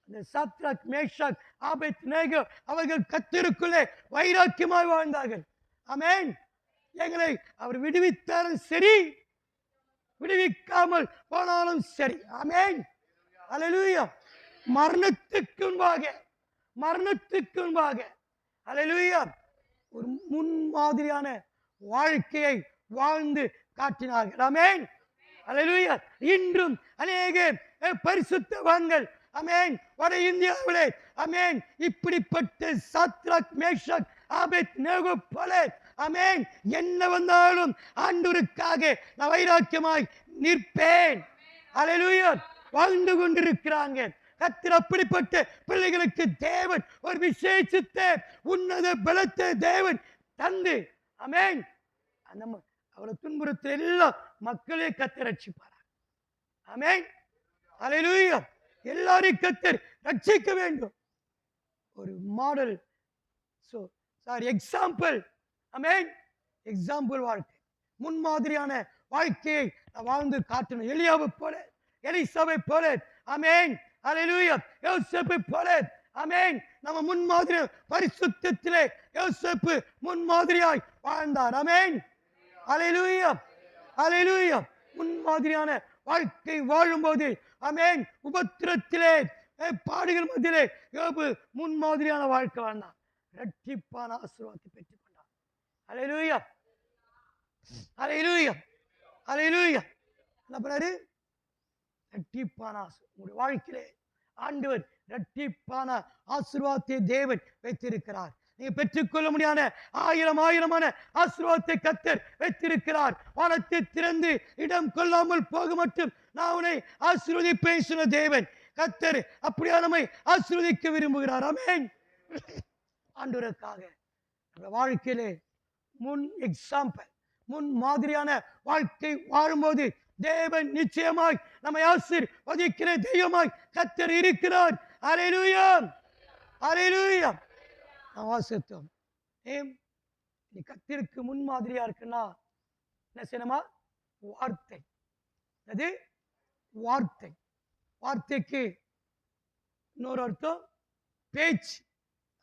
[SPEAKER 1] அந்த சாத்ராக், மேஷாக், ஆபேத்நேகோ அவர்கள் கர்த்தருக்குள்ளே வைராக்கியமாய் வாழ்ந்தார்கள். ஆமென். எங்களை அவர் விடுவித்தாலும் சரி, விடுவிக்காமல் போனாலும் சரி. ஆமென். அல்லேலூயா. மரணத்துக்கு முன்பாக அல்லேலூயா ஒரு முன்மாதிரியான வாழ்க்கையை வாழ்ந்து காட்டினார்கள். ஆமென். அல்லேலூயா. இன்றும் அநேக பரிசுத்தவான்கள் ஆமென் வட இந்தியாவிலே ஆமென் இப்படிப்பட்ட சாத்ராக், மேஷாக், ஆபேத்நேகோ போல ஆமென் என்ன வந்தாலும் ஆண்டவருக்காக நான் வைராக்கியமாய் நிற்பேன். அல்லேலூயா. வாழ்ந்து கொண்டிருக்கிறாங்க. கர்த்தர் அப்படிப்பட்ட பிள்ளைகளுக்கு தேவன் ஒரு விசேஷித்த உன்னத பலத்தை தேவன் தந்து ஆமென் அந்த அவரை துன்புறுத்த எல்லா மக்களே கர்த்தர் ரட்சிப்பார். ஆமென். அல்லேலூயா. எல்லாரையும் கர்த்தர் ரட்சிக்க வேண்டும். ஒரு மாடல் எக்ஸாம்பிள். ஆமென். எக்ஸாம்பிள் வாழ்க்கை, முன்மாதிரியான வாழ்க்கையை வாழ்ந்து காட்டணும். எலியாவை போல, எலிசாவை போல, ஆமென், அல்லேலூயா, யோசேப்பை போல, ஆமென். நம்ம முன்மாதிரி பரிசுத்தத்திலே யோசேப்பு முன்மாதிரியாய் வாழ்ந்தார். ஆமென், அல்லேலூயா, அல்லேலூயா. முன்மாதிரியான வாழ்க்கை வாழும்போது, ஆமென், உபத்திரத்திலே பாடுகள் மத்தியிலே யோபு முன்மாதிரியான வாழ்க்கை வாழ்ந்தான். இரட்டிப்பான ஆசீர்வாதத்தை பெற்றுக் கொண்டார். அல்லேலூயா, அல்லேலூயா, அல்லேலூயா. என்ன பண்ணாரு? இரட்டிப்பான உங்களுடைய வாழ்க்கையிலே ஆண்டவர் இரட்டிப்பான ஆசீர்வாதத்தை தேவன் வைத்திருக்கிறார். நீங்க பெற்றுக்கொள்ள முடியாத ஆயிரமான ஆசீர்வாதத்தை கர்த்தர் வைத்திருக்கிறார். வானத்தை திறந்து இடம் கொள்ளாமல் போக மட்டும் நான் உன்னை ஆசீர்வதிப்பேன் சொன்ன தேவன் கர்த்தர் அப்படியா நம்மை ஆசீர்வதிக்க விரும்புகிறார். ஆமென். ஆண்டவருக்காக வாழ்க்கையிலே முன் எக்ஸாம்பிள், முன் மாதிரியான வாழ்க்கை வாழும்போது தேவன் நிச்சயமாய் நம்மை ஆசீர்வதிக்கிற தெய்வமாய் கர்த்தர் இருக்கிறார். அல்லேலூயா, அல்லேலூயா. நான் வாசித்தோம். நீ கர்த்தருக்கு முன்மாதிரியா இருக்குன்னா என்ன செய்யணுமா? வார்த்தை. அது வார்த்தை. வார்த்தைக்கு இன்னொரு அர்த்தம் பேச்சு.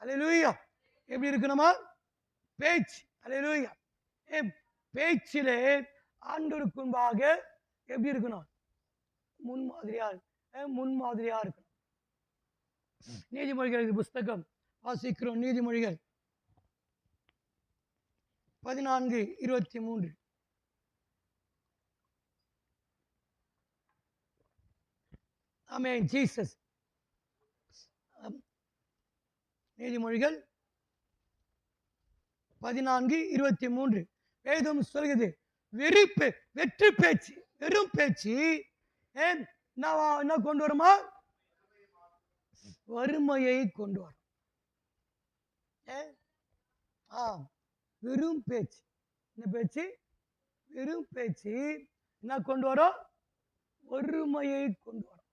[SPEAKER 1] அல்லேலூயா. எப்படி இருக்கணுமா? பேச்சு. அல்லேலூயா. பேச்சிலே ஆண்டவருக்கு முன்பாக எப்படி இருக்கணும்? முன்மாதிரியா இருக்கணும். நீதிமொழிகள் புஸ்தகம் வாசிக்கிறோம். நீதிமொழிகள் 14:23. ஆமென், ஜீசஸ். நீதிமொழிகள் 14:23 வேதம் சொல்கிறது, வெற்று பேச்சு, வெறும் பேச்சு என்ன கொண்டு வருமா? வறுமையை கொண்டு வரும். வெறும் பேச்சு. என்ன பேச்சு? வெறும் பேச்சு என்ன கொண்டு வரும்? வறுமையை கொண்டு வரும்.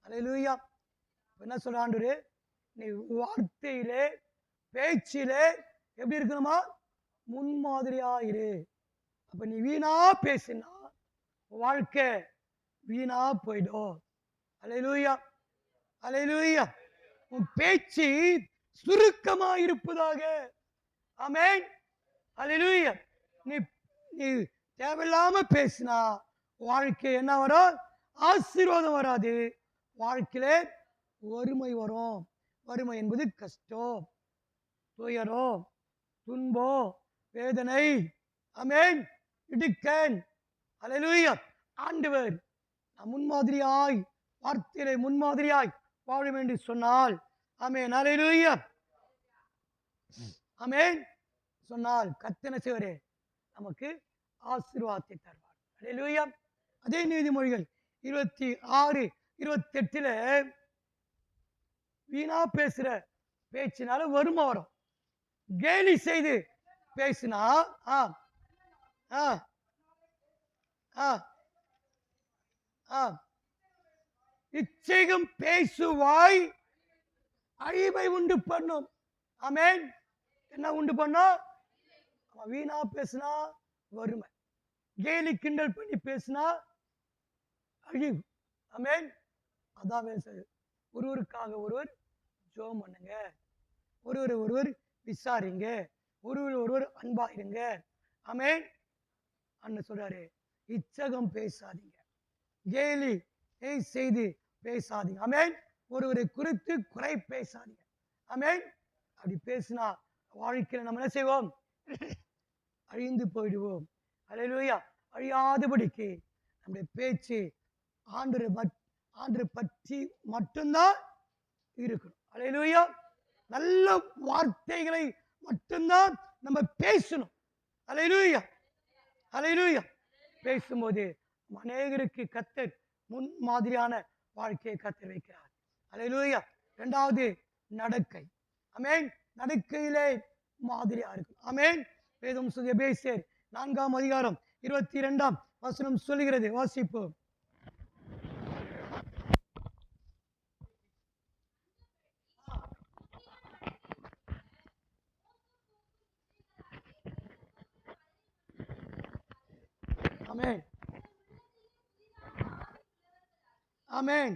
[SPEAKER 1] அல்லேலூயா. என்ன சொல்ற ஆண்டவரே? நீ வார்த்தையிலே பேச்சிலே எப்படி இருக்கணுமா? முன்மாதிரியா இரு. அப்ப நீ வீணா பேசினா வாழ்க்கை வீணா போயிடும். அல்லேலூயா, அல்லேலூயா. உன் பேச்சு சுருக்கமா இருப்பதாக. ஆமென், அல்லேலூயா. நீ தேவையில்லாம பேசினா வாழ்க்கை என்ன வரும்? ஆசீர்வாதம் வராது. வாழ்க்கையிலே வறுமை வரும். வறுமை என்பது கஷ்டம், துயரம், துன்பம், வேதனை. ஆமென், இடுக்கன். அல்லேலூயா. ஆண்டவர் நான் முன்மாதிரியாய் வார்த்தையிலே முன்மாதிரியாய் வாழும் என்று சொன்னால், ஆமென், அல்லேலூயா, ஆமென் சொன்னால் கர்த்தர் செய்வாரே நமக்கு ஆசீர்வாதத்தை தருவார். அல்லேலூயா. அதே நீதிமொழிகள் 26:28 வீணா பேசுற பேச்சினால வறுமை வரும். கேலி செய்து பேசினா இச்சைகம் பேசுவாய் அழிவை உண்டு பண்ணும். ஆமென். என்ன உண்டு பண்ணும்? வீணா பேசினா வறுமை. கேலி கிண்டல் பண்ணி பேசினா அழிவு. ஆமென். அதான் ஒருவருக்காக ஒருவர் ஜெபம் பண்ணுங்க, ஒருவர் விசாரிங்க, ஒருவர் அன்பாயிருங்க. ஆமென். அண்ணன் சொல்றாரு, இச்சகம் பேசாதீங்க, கேலி செய்து பேசாதீங்க. ஆமென். ஒருவரை குறித்து குறை பேசாதீங்க. ஆமென். அப்படி பேசினா வாழ்க்கையில நம்ம என்ன செய்வோம்? அழிந்து போயிடுவோம். அல்லேலூயா. அழியாதபடிக்கு நம்முடைய பேச்சு ஆண்டவரை பற்றி மட்டும்தான் இருக்கணும். அல்லேலூயா. நல்ல வார்த்தைகளை மட்டும்தான் நம்ம பேசணும். அல்லேலூயா, அல்லேலூயா. பேசும்போது அநேகருக்கு கர்த்தர் முன் மாதிரியான வாழ்க்கையை கர்த்தர் வைக்கிறார். அல்லேலூயா. இரண்டாவது நடக்கை. ஆமென். நடக்கையிலே மாதிரியா இருக்கும். ஆமென். வேதம் எபேசியர் 4:22 சொல்லுகிறது. வாசிப்போம். ஆமென், ஆமென்,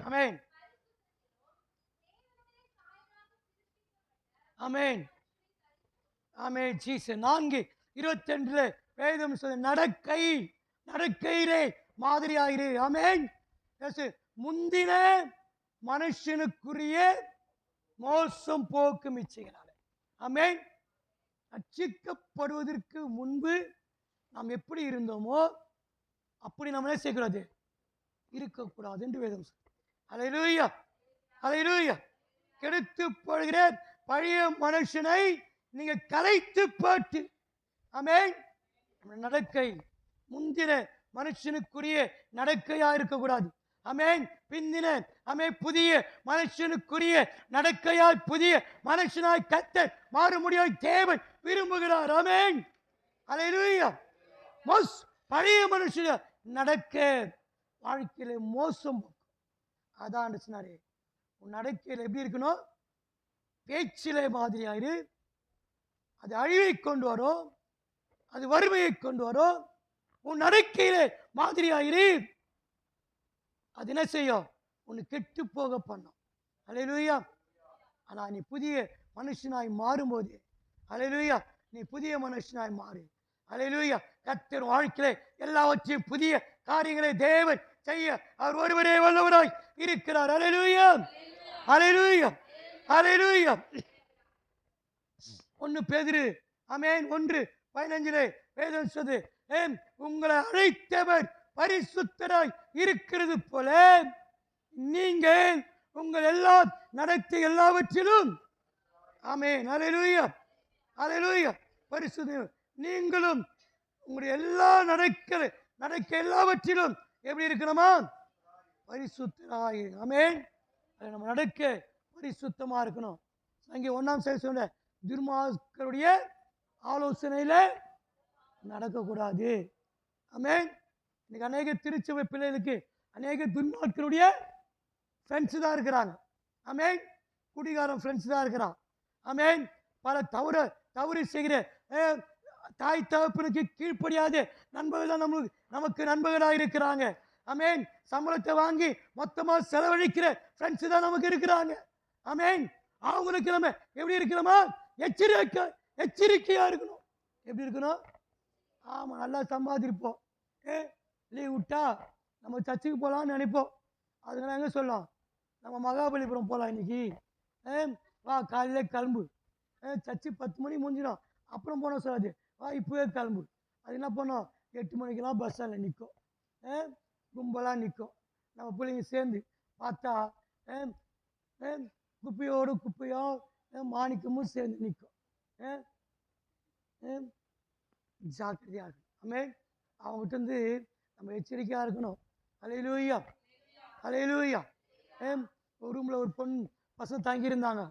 [SPEAKER 1] ஆமென், ஆமென், ஆமென். ஜீசஸ் 4:22 வேதம் சொல்ல நடக்கையிலே மாதிரியாயிரு. ஆமென். முந்தின மனுஷனுக்குரிய மோசம் போக்கும் இச்சைகளால. ஆமென். ரட்சிக்கப்படுவதற்கு முன்பு நாம் எப்படி இருந்தோமோ அப்படி நம்ம என்ன செய்யக்கூடாது, இருக்கக்கூடாது என்று வேதம் சொல்லுது. அல்லேலூயா, அல்லேலூயா. கெடுத்து போடுகிற பழைய மனுஷனை நீங்க கலைத்து போட்டு, ஆமென், நடக்கை முந்தின மனுஷனுக்குரிய நடக்கையா இருக்கக்கூடாது. ஆமென். பிந்தின புதிய மனுஷனுக்குரிய நடக்கையாய் புதிய மனுஷனாய் கர்த்தர் மாறும்படியாய் தேவன் விரும்புகிறார். ஆமென், அல்லேலூயா. பழைய மனுஷன நடக்க வாழ்க்கையில மோசம். அதான் சொன்னாரு, உன் நடக்கையில் எப்படி இருக்கணும், பேச்சிலே மாதிரியாயிரு. அது அழிவை கொண்டு வரும், அது வறுமையை கொண்டு வரும். உன் நடக்கையிலே மாதிரியாயிரு. அது என்ன செய்யும், உன்னை கெட்டு போக பண்ணும். அல்லேலூயா. ஆனா நீ புதிய மனுஷனாய் மாறும்போது, அல்லேலூயா, நீ புதிய மனுஷனாய் மாறு. அல்லேலூயா. கர்த்தர் வாழ்க்கையிலே எல்லாவற்றையும் புதிய காரியங்களை தேவன் செய்ய அவர் ஒருவரே வல்லவராய் இருக்கிறார். அல்லேலூயா, அல்லேலூயா, அல்லேலூயா. 1 பேதுரு, ஆமென், 1:15 வேதம் சொல்லுது, உங்களை அழைத்தவர் பரிசுத்தராய் இருக்கிறது போல நீங்கள் உங்கள் எல்லா நடத்தை எல்லாவற்றிலும், ஆமென், அல்லேலூயா, அல்லேலூயா, பரிசுத்த நீங்களும் உங்களுடைய எல்லா நடக்க எல்லாவற்றிலும் எப்படி இருக்கணுமா, பரிசுத்தராய். ஆமென். நம்ம நடக்க பரிசுத்தமா இருக்கணும். அங்கே 1ஆம் சொன்ன துர்மார்க்கருடைய ஆலோசனையில நடக்கக்கூடாது. ஆமென். இன்னைக்கு அநேக திருச்சபை பிள்ளைகளுக்கு அநேக துன்மார்க்கருடைய ஃப்ரெண்ட்ஸ் தான் இருக்கிறாங்க. ஆமென். குடிகாரம் ஃப்ரெண்ட்ஸ் தான் இருக்கிறான். ஆமென். பல தவறு செய்கிற தாய் தகப்பனுக்கு கீழ்ப்படியாத நண்பர்கள் தான் நமக்கு நண்பர்களாக இருக்கிறாங்க. ஆமென். சம்பளத்தை வாங்கி மொத்தமா செலவழிக்கிற ஃப்ரெண்ட்ஸ் தான் நமக்கு இருக்கிறாங்க. ஆமென். அவங்களுக்கு நம்ம எப்படி இருக்கிறோமா, எச்சரிக்கையா இருக்கணும். எப்படி இருக்கணும், ஆமா, நல்லா சம்பாதிப்போம். லீவ் விட்டா நம்ம சர்ச்சுக்கு போகலான்னு நினைப்போம். அதனால எங்க சொல்லலாம், நம்ம மகாபலிபுரம் போகலாம் இன்னைக்கு, வா காலையில கிளம்பு, சர்ச்சு 10 மணி முடிஞ்சிடும், அப்புறம் போன சொல்லாது, வா இப்போவே கிளம்பு. அது என்ன பண்ணோம், 8 மணிக்கெல்லாம் பஸ் ஸ்டாண்டில் நிற்கும், கும்பலாக நிற்கும். நம்ம பிள்ளைங்க சேர்ந்து பார்த்தா குப்பையோ மாணிக்கமும் சேர்ந்து நிற்கும். ஜாக்கிரதையாக இருக்கணும். ஆமென். அவங்ககிட்ட இருந்து நம்ம எச்சரிக்கையாக இருக்கணும். அல்லேலூயா, அல்லேலூயா. ஒரு ரூமில் ஒரு பசங்க தங்கியிருந்தாங்க.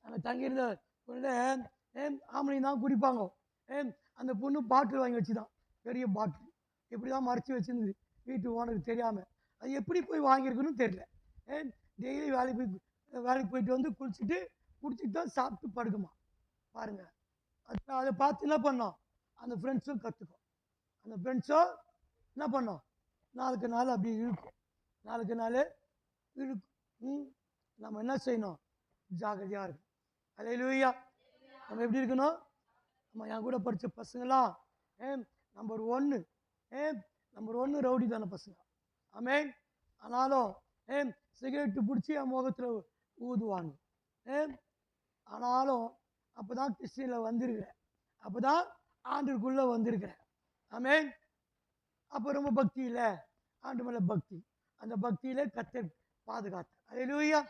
[SPEAKER 1] அங்கே தங்கியிருந்த பொண்ணு ஆம்பளை தான் குடிப்பாங்க. அந்த பொண்ணு பாட்டில் வாங்கி வச்சுதான், பெரிய பாட்டில் எப்படி தான் மறைச்சி வச்சுருந்தது, வீட்டு ஓனருக்கு தெரியாமல். அது எப்படி போய் வாங்கியிருக்குன்னு தெரியல. டெய்லி வேலைக்கு போயிட்டு வந்து குடிச்சிட்டு தான் சாப்பிட்டு படுக்குமா பாருங்க. அதை பார்த்து என்ன பண்ணோம், அந்த ஃப்ரெண்ட்ஸும் கற்றுக்கும். அந்த ஃப்ரெண்ட்ஸும் என்ன பண்ணோம், நாளுக்கு நாள் அப்படி இழுக்கும், நாளுக்கு நாள் இழுக்கும். நம்ம என்ன செய்யணும், ஜாகிரதையாக இருக்கும். அல்லேலூயா. நம்ம எப்படி இருக்கணும், நம்ம என் கூட படித்த பசங்களாம் நம்பர் 1 ரவுடி தானே பசங்க. ஆமென். ஆனாலும் சிகரெட்டு பிடிச்சி என் முகத்தில் ஊதுவாங்க. ஆனாலும் அப்போ தான் கிறிஸ்டியனில் வந்திருக்கிறேன், அப்போ தான் ஆண்டுக்குள்ளே வந்திருக்கிறேன். ஆமென். அப்போ ரொம்ப பக்தி இல்லை, ஆண்டு மேலே பக்தி, அந்த பக்தியில் கர்த்தர் பாதுகாத்தார். அல்லேலூயா.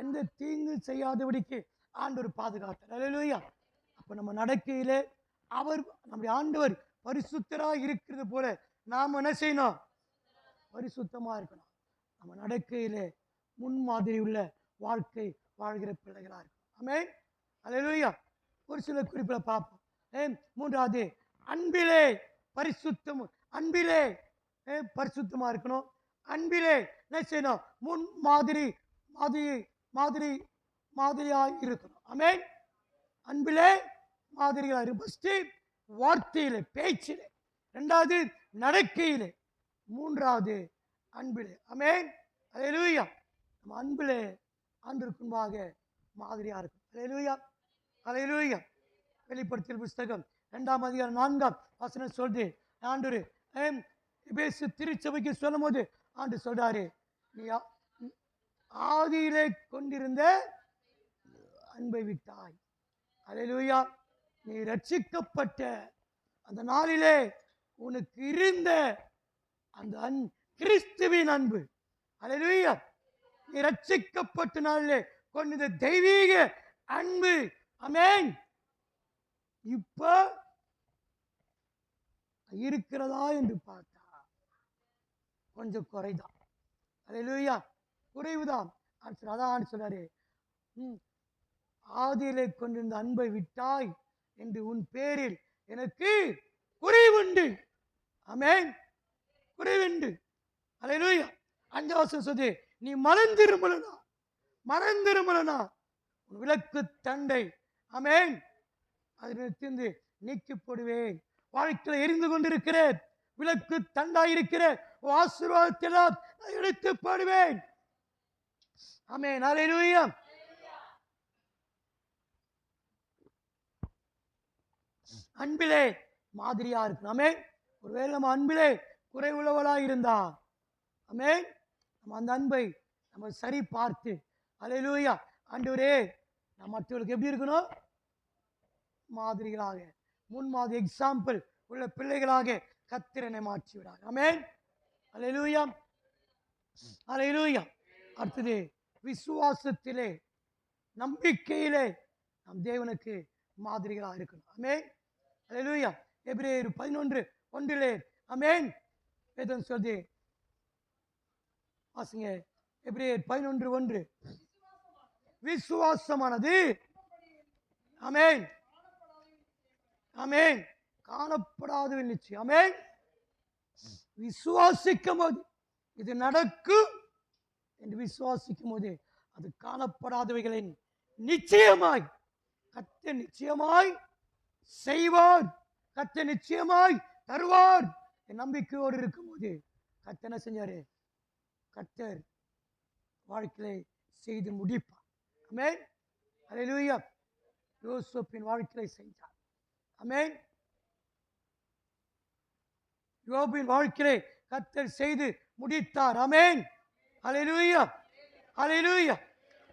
[SPEAKER 1] எந்த தீங்கு செய்யாதபடிக்கு ஆண்டவர் பாதுகாத்தார். அல்லேலூயா. அப்போ நம்ம நடக்கையிலே நம்முடைய ஆண்டவர் பரிசுத்தராக இருக்கிறது போல நாம் என்ன செய்யணும், பரிசுத்தமாக இருக்கணும். நம்ம நடக்கையிலே முன்மாதிரி உள்ள வாழ்க்கை வாழ்கிற பிள்ளைகளாக இருக்கும். ஆமென். அல்லேலூயா. ஒரு சில குறிப்பிட பார்ப்போம். 3வது, அன்பிலே பரிசுத்தமாக இருக்கணும். அன்பிலே என்ன செய்யணும், மாதிரியாக இருக்கணும். ஆமென். அன்பிலே மாதிரிகளாக இருக்கும். ஃபஸ்ட்டு வார்த்தையிலே, பேச்சிலே, இரண்டாவது நடக்கையிலே, மூன்றாவது அன்பிலே. ஆமென். அல்லேலூயா. நம்ம அன்பிலே ஆண்டவருக்கு முன்பாக மாதிரியா இருக்கும். அல்லேலூயா, அல்லேலூயா. வெளிப்படுத்தல் புஸ்தகம் 2ஆம் அதிகாரம் 4ஆம் வசனம் சொல்றது, ஆண்டவர் எபேசு திருச்சபைக்கு சொல்லும் போது ஆண்டு சொல்றாரு, நீ ஆதியிலே கொண்டிருந்த அன்பை விட்டாய். அல்லேலூயா. நீ ரட்சிக்கப்பட்ட அந்த நாளிலே உனக்கு இருந்த அந்த கிறிஸ்துவின் அன்பு. அல்லேலூயா. நீ ரட்சிக்கப்பட்ட நாளிலே கொண்ட தெய்வீக அன்பு. ஆமென். இப்ப இருக்கிறதா என்று பார்த்தா கொஞ்சம் குறைதான். அல்லேலூயா. குறைவுதான். அதான் சொல்றாரு, ஆதியிலே கொண்டிருந்த அன்பை விட்டாய் என்று உன் பேரில் எனக்கு குறைவுண்டு. ஆமென். குறைவுண்டு. அல்லேலூயா. 5ஆம் வசனம் சொல்லுது, நீ மறந்திருமலனா உன் விளக்கு தண்டை, ஆமென், அதிலிருந்து நீக்கி போடுவேன். வாழ்க்கையில் எரிந்து கொண்டிருக்கிற விளக்கு தண்டாயிருக்கிற ஆசீர்வாதத்தெல்லாம் எடுத்து போடுவேன். ஆமென். அல்லேலூயா. அன்பிலே மாதிரியா இருக்கு. ஆமென். ஒருவேளை நம்ம அன்பிலே குறைவுள்ளவளா இருந்தா, ஆமென், நம்ம அந்த அன்பை நம்ம சரி பார்த்து, அல்லேலூயா, ஆண்டவரே நம்ம மற்றவர்களுக்கு எப்படி இருக்கணும்? மாதிரிகளாக, முன்மாதிரி எக்ஸாம்பிள் உள்ள பிள்ளைகளாக கர்த்தரை மாற்றி விடார். ஆமென். அல்லேலூயா, அல்லேலூயா. அடுத்தது விசுவாசத்திலே, நம்பிக்கையிலே நம் தேவனுக்கு மாதிரிகளாக இருக்கணும். ஆமென். அல்லேலூயா. எபிரேயர் 11:1 ஆமென் வேதம் சொல்லுது, வாசிங்க. எபிரேயர் 11:1 விசுவாசமானது, ஆமென், ஆமென், காணப்படாத நிச்சயம். ஆமென். விசுவாசிக்கும் போது இது நடக்கும் என்று விசுவாசிக்கும் போது அது காணப்படாதவைகளின் நிச்சயமாய் கர்த்தர் நிச்சயமாய் செய்வார், கர்த்தர் நிச்சயமாய் தருவார் நம்பிக்கையோடு இருக்கும் போது கர்த்தர் என்ன செஞ்சாரு? கர்த்தர் வாழ்க்கையை செய்து முடிப்பார். ஆமென். அல்லேலூயா. யோசேப்பின் வாழ்க்கையை செஞ்சார். ஆமென். யோபின் வாழ்க்கையை கர்த்தர் செய்து முடித்தார். ஆமென். அல்லேலூயா, அல்லேலூயா,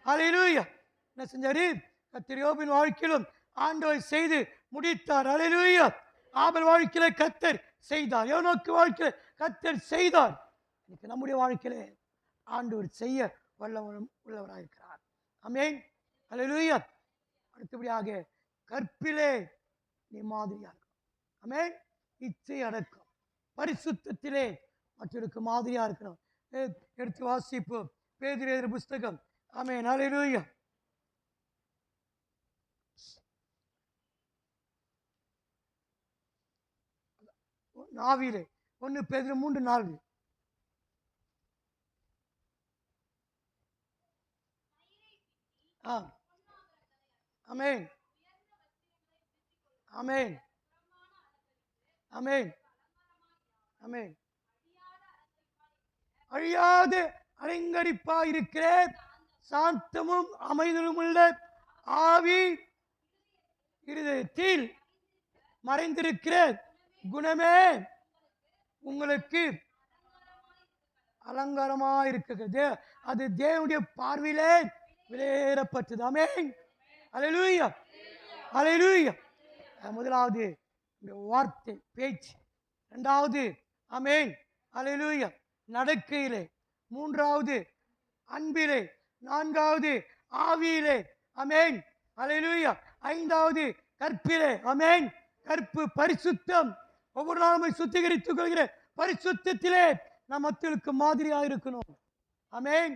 [SPEAKER 1] அல்லேலூயா. என்ன செஞ்சாரு? கர்த்தர் யோபின் வாழ்க்கையிலும் ஆண்டவர் செய்து முடித்தார். அல்லேலூயா. ஆபேல் வாழ்க்கையில கர்த்தர் செய்தார். யோனோக்கு வாழ்க்கையில கர்த்தர் செய்தார். இன்னைக்கு நம்முடைய வாழ்க்கையிலே ஆண்டவர் செய்ய உள்ளவராயிருக்கிறார். ஆமென். அல்லேலூயா. அடுத்தபடியாக கற்பிலே நீ மாதிரியா இருக்கும். ஆமென். இச்சை அடக்கம், பரிசுத்தத்திலே மற்றவருக்கு மாதிரியா இருக்கணும். எடுத்து வாசிப்போம். பேதுரு எழுதின புஸ்தகம். ஆமென். அல்லேலூயா. நாவிலே 1 பேதுரு 3:4. ஆமென், ஆமென், ஆமென், ஆமென். அழியாத அலங்கரிப்பாயிருக்கிற சாந்தமும் அமைதலும் உள்ள ஆவி இருதயத்தில் மறைந்திருக்கிற குணமே உங்களுக்கு அலங்காரமா இருக்கிறது. அது தேவனுடைய பார்வையிலே விலையேறப்பட்டது. ஆமென். அல்லேலூயா, அல்லேலூயா. முதலாவது இந்த வார்த்தை பேச்சு, இரண்டாவது ஆமென் அல்லேலூயா நடக்கையிலே, மூன்றாவது அன்பிலே, நான்காவது ஆவியிலே, ஆமென் அல்லேலூயா, ஐந்தாவது கற்பிலே, ஆமென். கற்பு பரிசுத்தம், ஒவ்வொரு நாளும் சுத்திகரித்துக் கொள்கிற பரிசுத்தத்திலே நம் மக்களுக்கு மாதிரியாக இருக்கணும். ஆமென்.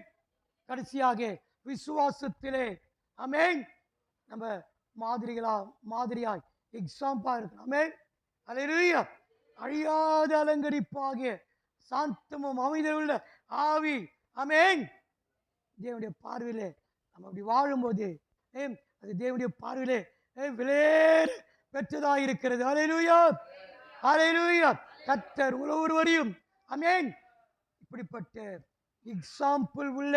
[SPEAKER 1] கடைசியாக விசுவாசத்திலே, ஆமென், நம்ம மாதிரியாய் எக்ஸாம்பிளா இருக்கணும். ஆமென் அல்லேலூயா. அழியாத அலங்கரிப்பாக சாந்தமும் அமைதலும் உள்ள ஆவி, ஆமென். தேவனுடைய பார்வையிலே நம்ம அப்படி வாழும்போது அது தேவனுடைய பார்வையிலே விலையேற பெற்றதாக இருக்கிறது. ஹல்லேலூயா, ஹல்லேலூயா. கர்த்தர் ஒவ்வொருவரையும் ஆமென் இப்படிப்பட்ட எக்ஸாம்பிள் உள்ள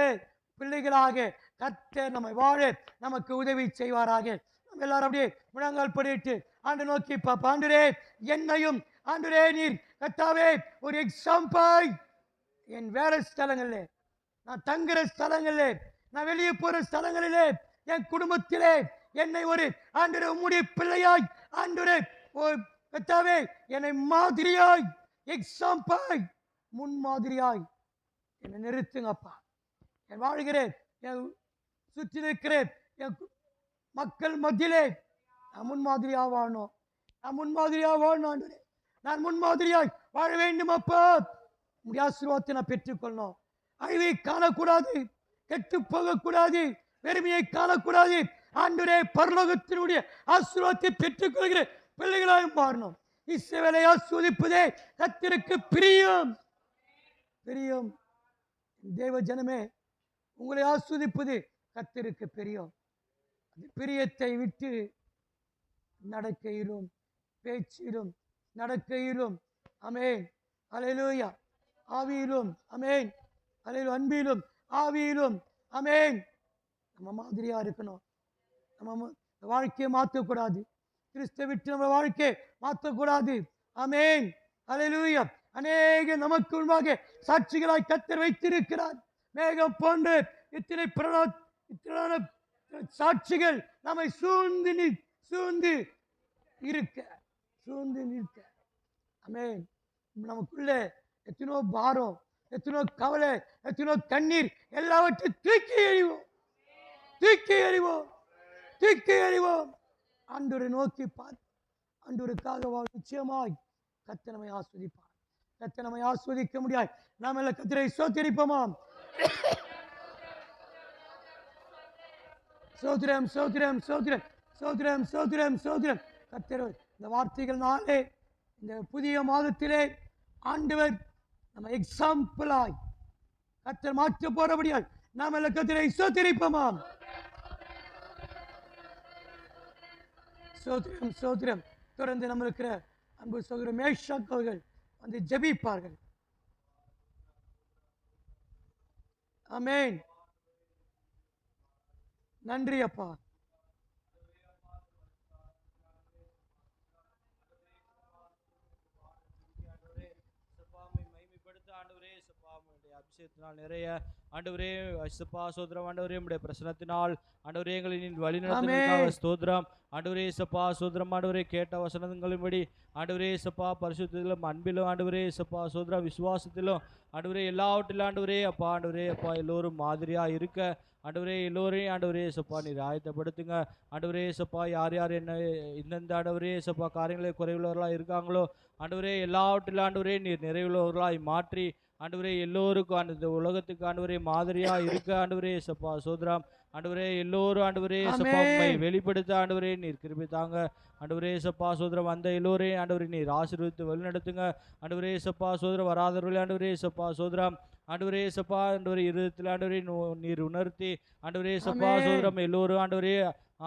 [SPEAKER 1] பிள்ளைகளாக கர்த்தர் நம்மை வாழ நமக்கு உதவி செய்வாராக. நம்ம எல்லாரும் அப்படியே முழங்கால் படிட்டு ஆண்டு நோக்கி ஆண்டவரே என்னையும் ஆண்டவரே நீர் கர்த்தாவே ஒரு எக்ஸாம்பிள் என் வேலை ஸ்தலங்களிலே, நான் தங்குற ஸ்தலங்களிலே, நான் வெளியே போற ஸ்தலங்களிலே, என் குடும்பத்திலே என்னை ஒரு ஆண்டவரே உம்முடைய பிள்ளையாய் ஆண்டவரே கர்த்தாவே என்னை மாதிரியாய் எக்ஸாம்பிள் முன்மாதிரியாய் என்னை நிறுத்துங்கப்பா. என் வாழ்கிறேன், என் சுற்றி இருக்கிறேன், என் மக்கள் மத்தியிலே நான் முன்மாதிரியாக வாழணும், நான் முன்மாதிரியாக வாழணும் ஆண்டவரே, நான் முன்மாதிரியாய் வாழ வேண்டும் அப்பா. உடைய ஆசீர்வாதத்தை நான் பெற்றுக்கொள்ளணும். அழிவை காணக்கூடாது, கெட்டு போகக்கூடாது, பெருமையை காணக்கூடாது. ஆண்டவரே பரலோகத்தினுடைய ஆசீர்வாதத்தை பெற்றுக்கொள்கிற பிள்ளைகளாக மாறணும். இஸ்ரவேலை ஆசீர்வதிப்பதே கர்த்தருக்கு பிரியம். பிரியம் தேவ ஜனமே, உங்களை ஆஸ்வதிப்பது கர்த்தருக்கு பிரியம். அந்த பிரியத்தை விட்டு நடக்கையிலும் பேச்சிலும் நடக்கையிலும் ஆமென் ஹல்லேலூயா ஆவியிலும் ஆமென் ஹல்லேலூயா அன்பிலும் ஆவியிலும் ஆமென் நம்ம மாதிரியா இருக்கணும். நம்ம வாழ்க்கையை மாற்றக்கூடாது, கிறிஸ்துவை விட்டு நம்ம வாழ்க்கையை மாற்றக்கூடாது. ஆமென் ஹல்லேலூயா. அநேக நமக்கு முன்பாக சாட்சிகளாய் கர்த்தர் வைத்திருக்கிறார். மேகம் போன்று இத்தனை சாட்சிகள் நம்மை சூழ்ந்து இருக்க. ஆமென். நமக்குள்ள எத்தனோ பாரம், எத்தனோ கவலை, எத்தனோ கண்ணீர் எல்லாவற்றையும் தூக்கி எறிவோம். ஆண்டவரை நோக்கி பார்த்து ஆண்டவருக்காக நிச்சயமாய் கர்த்தர் நம்மை ஆஸ்வதிப்பார். கர்த்தர் நம்மை ஆஸ்வதிக்க முடியாது. நாம் எல்லாம் கர்த்தரை ஸ்தோத்திரிப்போமாம். சோத்திரம் சோத்திரம் சோத்திரம் சோத்திரம் சோத்திரம் சோத்திரம். கர்த்தர் இந்த வார்த்தைகள்னாலே இந்த புதிய மாதத்திலே ஆண்டவர் நம்ம எக்ஸாம்பிளாய் கர்த்தர் மாற்ற போறபடியால் நாம் எல்லாம் கர்த்தரை ஸ்தோத்திரிப்போமாம். சோத்திரம் சோத்திரம். தொடர்ந்து நம்ம இருக்கிற அன்பு சகோதரர் மேஷாக் அவர்கள் வந்து ஜெபிப்பார்கள். ஆமென். நன்றி அப்பா. அபிஷேகத்தினால் நிறைய ஆண்டவரே இயேசுப்பா ஸ்தோத்திரம். ஆண்டவரே உம்முடைய பிரசன்னத்தினால் ஆண்டவரே எங்களை நீ வழிநடத்துவதற்காக ஸ்தோத்திரம். ஆண்டவரே இயேசுப்பா ஸ்தோத்திரம். ஆண்டவரே கேட்ட வசனங்களின்படி ஆண்டவரே இயேசுப்பா பரிசுத்தத்திலும் அன்பிலும் ஆண்டவரே இயேசுப்பா ஸ்தோத்திரம் விசுவாசத்திலும் ஆண்டவரே எல்லாவற்றிலும் ஆண்டவரே அப்பா ஆண்டவரே அப்பா எல்லோரும் மாதிரியா இருக்க ஆண்டவரே எல்லோரையும் ஆண்டவரே இயேசுப்பா நீர் ஆயத்தப்படுத்துங்க. ஆண்டவரே இயேசுப்பா யார் யார் என்ன இந்தந்த ஆண்டவரே இயேசுப்பா காரியங்களை குறைவுள்ளவர்களாக இருக்காங்களோ ஆண்டவரே எல்லாவற்றிலும் ஆண்டவரே நீர் நிறைவுள்ளவர்களாய் மாற்றி ஆண்டவரே எல்லோருக்கும் அந்த உலகத்துக்கு ஆண்டவரே மாதிரியா இருக்க ஆண்டவரே இயேசுப்பா சோதரம். ஆண்டவரே எல்லோரும் ஆண்டவரே இயேசுப்பா உம்மை வெளிப்படுத்த ஆண்டவரே நீர் கிருபை தாங்க. ஆண்டவரே இயேசுப்பா சோதரம் அந்த எல்லோரையும் ஆண்டவரே நீர் ஆசீர்வதித்து வழிநடத்துங்க. ஆண்டவரே இயேசுப்பா சோதரம் வராதவர்களே ஆண்டவரே இயேசுப்பா சோதரம். ஆண்டவரே இயேசுப்பா ஆண்டவரே இருதயத்தில் ஆண்டவரே நீர் உணர்த்தி ஆண்டவரே இயேசுப்பா சோதரம் எல்லோரும் ஆண்டவரே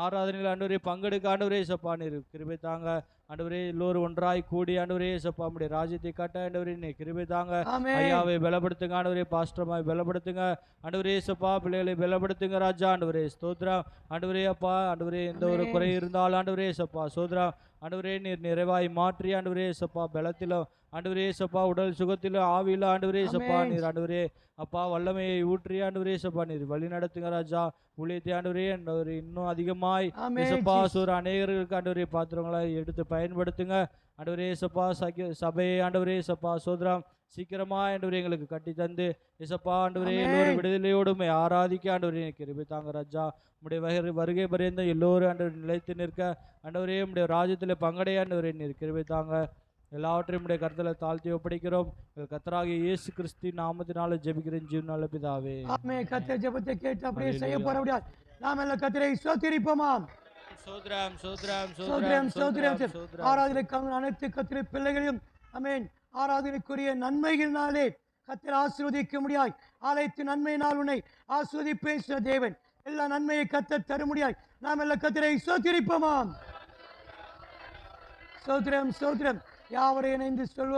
[SPEAKER 1] ஆராதனையில் ஆண்டவரே பங்கெடுக்க ஆண்டவரே இயேசுப்பா நீர் கிருபை தாங்க. ஆண்டவரே எல்லோரும் ஒன்றாய் கூடி ஆண்டவரே இயேசுப்பா உம்முடைய ராஜ்யத்தை காட்ட ஆண்டவரே நீ கிருபை தாங்க. ஐயாவை பலப்படுத்துங்க ஆண்டவரே, பாஸ்டர்மாய் பலப்படுத்துங்க ஆண்டவரே இயேசுப்பா, பிள்ளைகளை பலப்படுத்துங்க ராஜா. ஆண்டவரே ஸ்தோத்திரம். ஆண்டவரே அப்பா ஆண்டவரே எந்த ஒரு குறை இருந்தாலும் ஆண்டவரே இயேசுப்பா சோதரம் ஆண்டவரே நீர் நிறைவாய் மாற்றி ஆண்டவரே இயேசுப்பா பலத்திலும் ஆண்டவரே இயேசுப்பா உடல் சுகத்திலும் ஆவியிலும் ஆண்டவரே இயேசுப்பா நீர் ஆண்டவரே அப்பா வல்லமையை ஊற்றி ஆண்டவரே இயேசுப்பா நீர் வழி நடத்துங்க ராஜா. ஊழியத்தை ஆண்டவரே ஆண்டவரே இன்னும் அதிகமாய் இயேசுப்பா சோறு அநேகர்களுக்கு ஆண்டவரே பாத்திரங்களை எடுத்து பயன்படுத்துங்க ஆண்டவரே இயேசுப்பா. சபையை ஆண்டவரே இயேசுப்பா சோதரம் சீக்கிரமா ஆண்டவரே எங்களுக்கு கட்டி தந்து இயேசுப்பா ஆண்டவரே எல்லோரும் விடுதலையோடுமே ஆராதிக்க ஆண்டவரே கிருபை தாங்க ராஜா. உம்முடைய வருகை பரியந்த எல்லோரும் ஆண்டவர் நிலைத்து நிற்க ஆண்டவரே உம்முடைய ராஜ்யத்தில் பங்கடைய ஆண்டவரே நீர் கிருபை தாங்க. எல்லாவற்றையும் உடைய கருத்துல தாழ்த்தி ஒப்படைக்கிறோம். கர்த்தராகிய இயேசு கிறிஸ்து நாமத்தினால ஜெபிக்கிறேன் ஜீவனால பிதாவே. ஆமென். கர்த்தர் ஜெபத்தை கேட்டு அப்படியே செய்ய போறோம். நாம எல்லாம் கர்த்தரை ஸ்தோத்திரிப்போமாம். சோத்ரம் சோத்ரம் சோத்ரம் சோத்ரம். ஆராதனைக்காக அனைத்து கர்த்தரை பிள்ளைகளையும் ஆமென் ஆராதனைக்குரிய நன்மைகளினாலே கர்த்தர் ஆசீர்வதிக்க முடியாய். ஆலயத்து நன்மையினால் உன்னை ஆசீர்வதிப்பேன் தேவன். எல்லா நன்மையை கர்த்தர் தர முடியாய். நாம் எல்லாம் கர்த்தரை ஸ்தோத்திரிப்போமாம். ஸ்தோத்திரம் ஸ்தோத்திரம். யாவரையும் இணைந்து சொல்வோம்.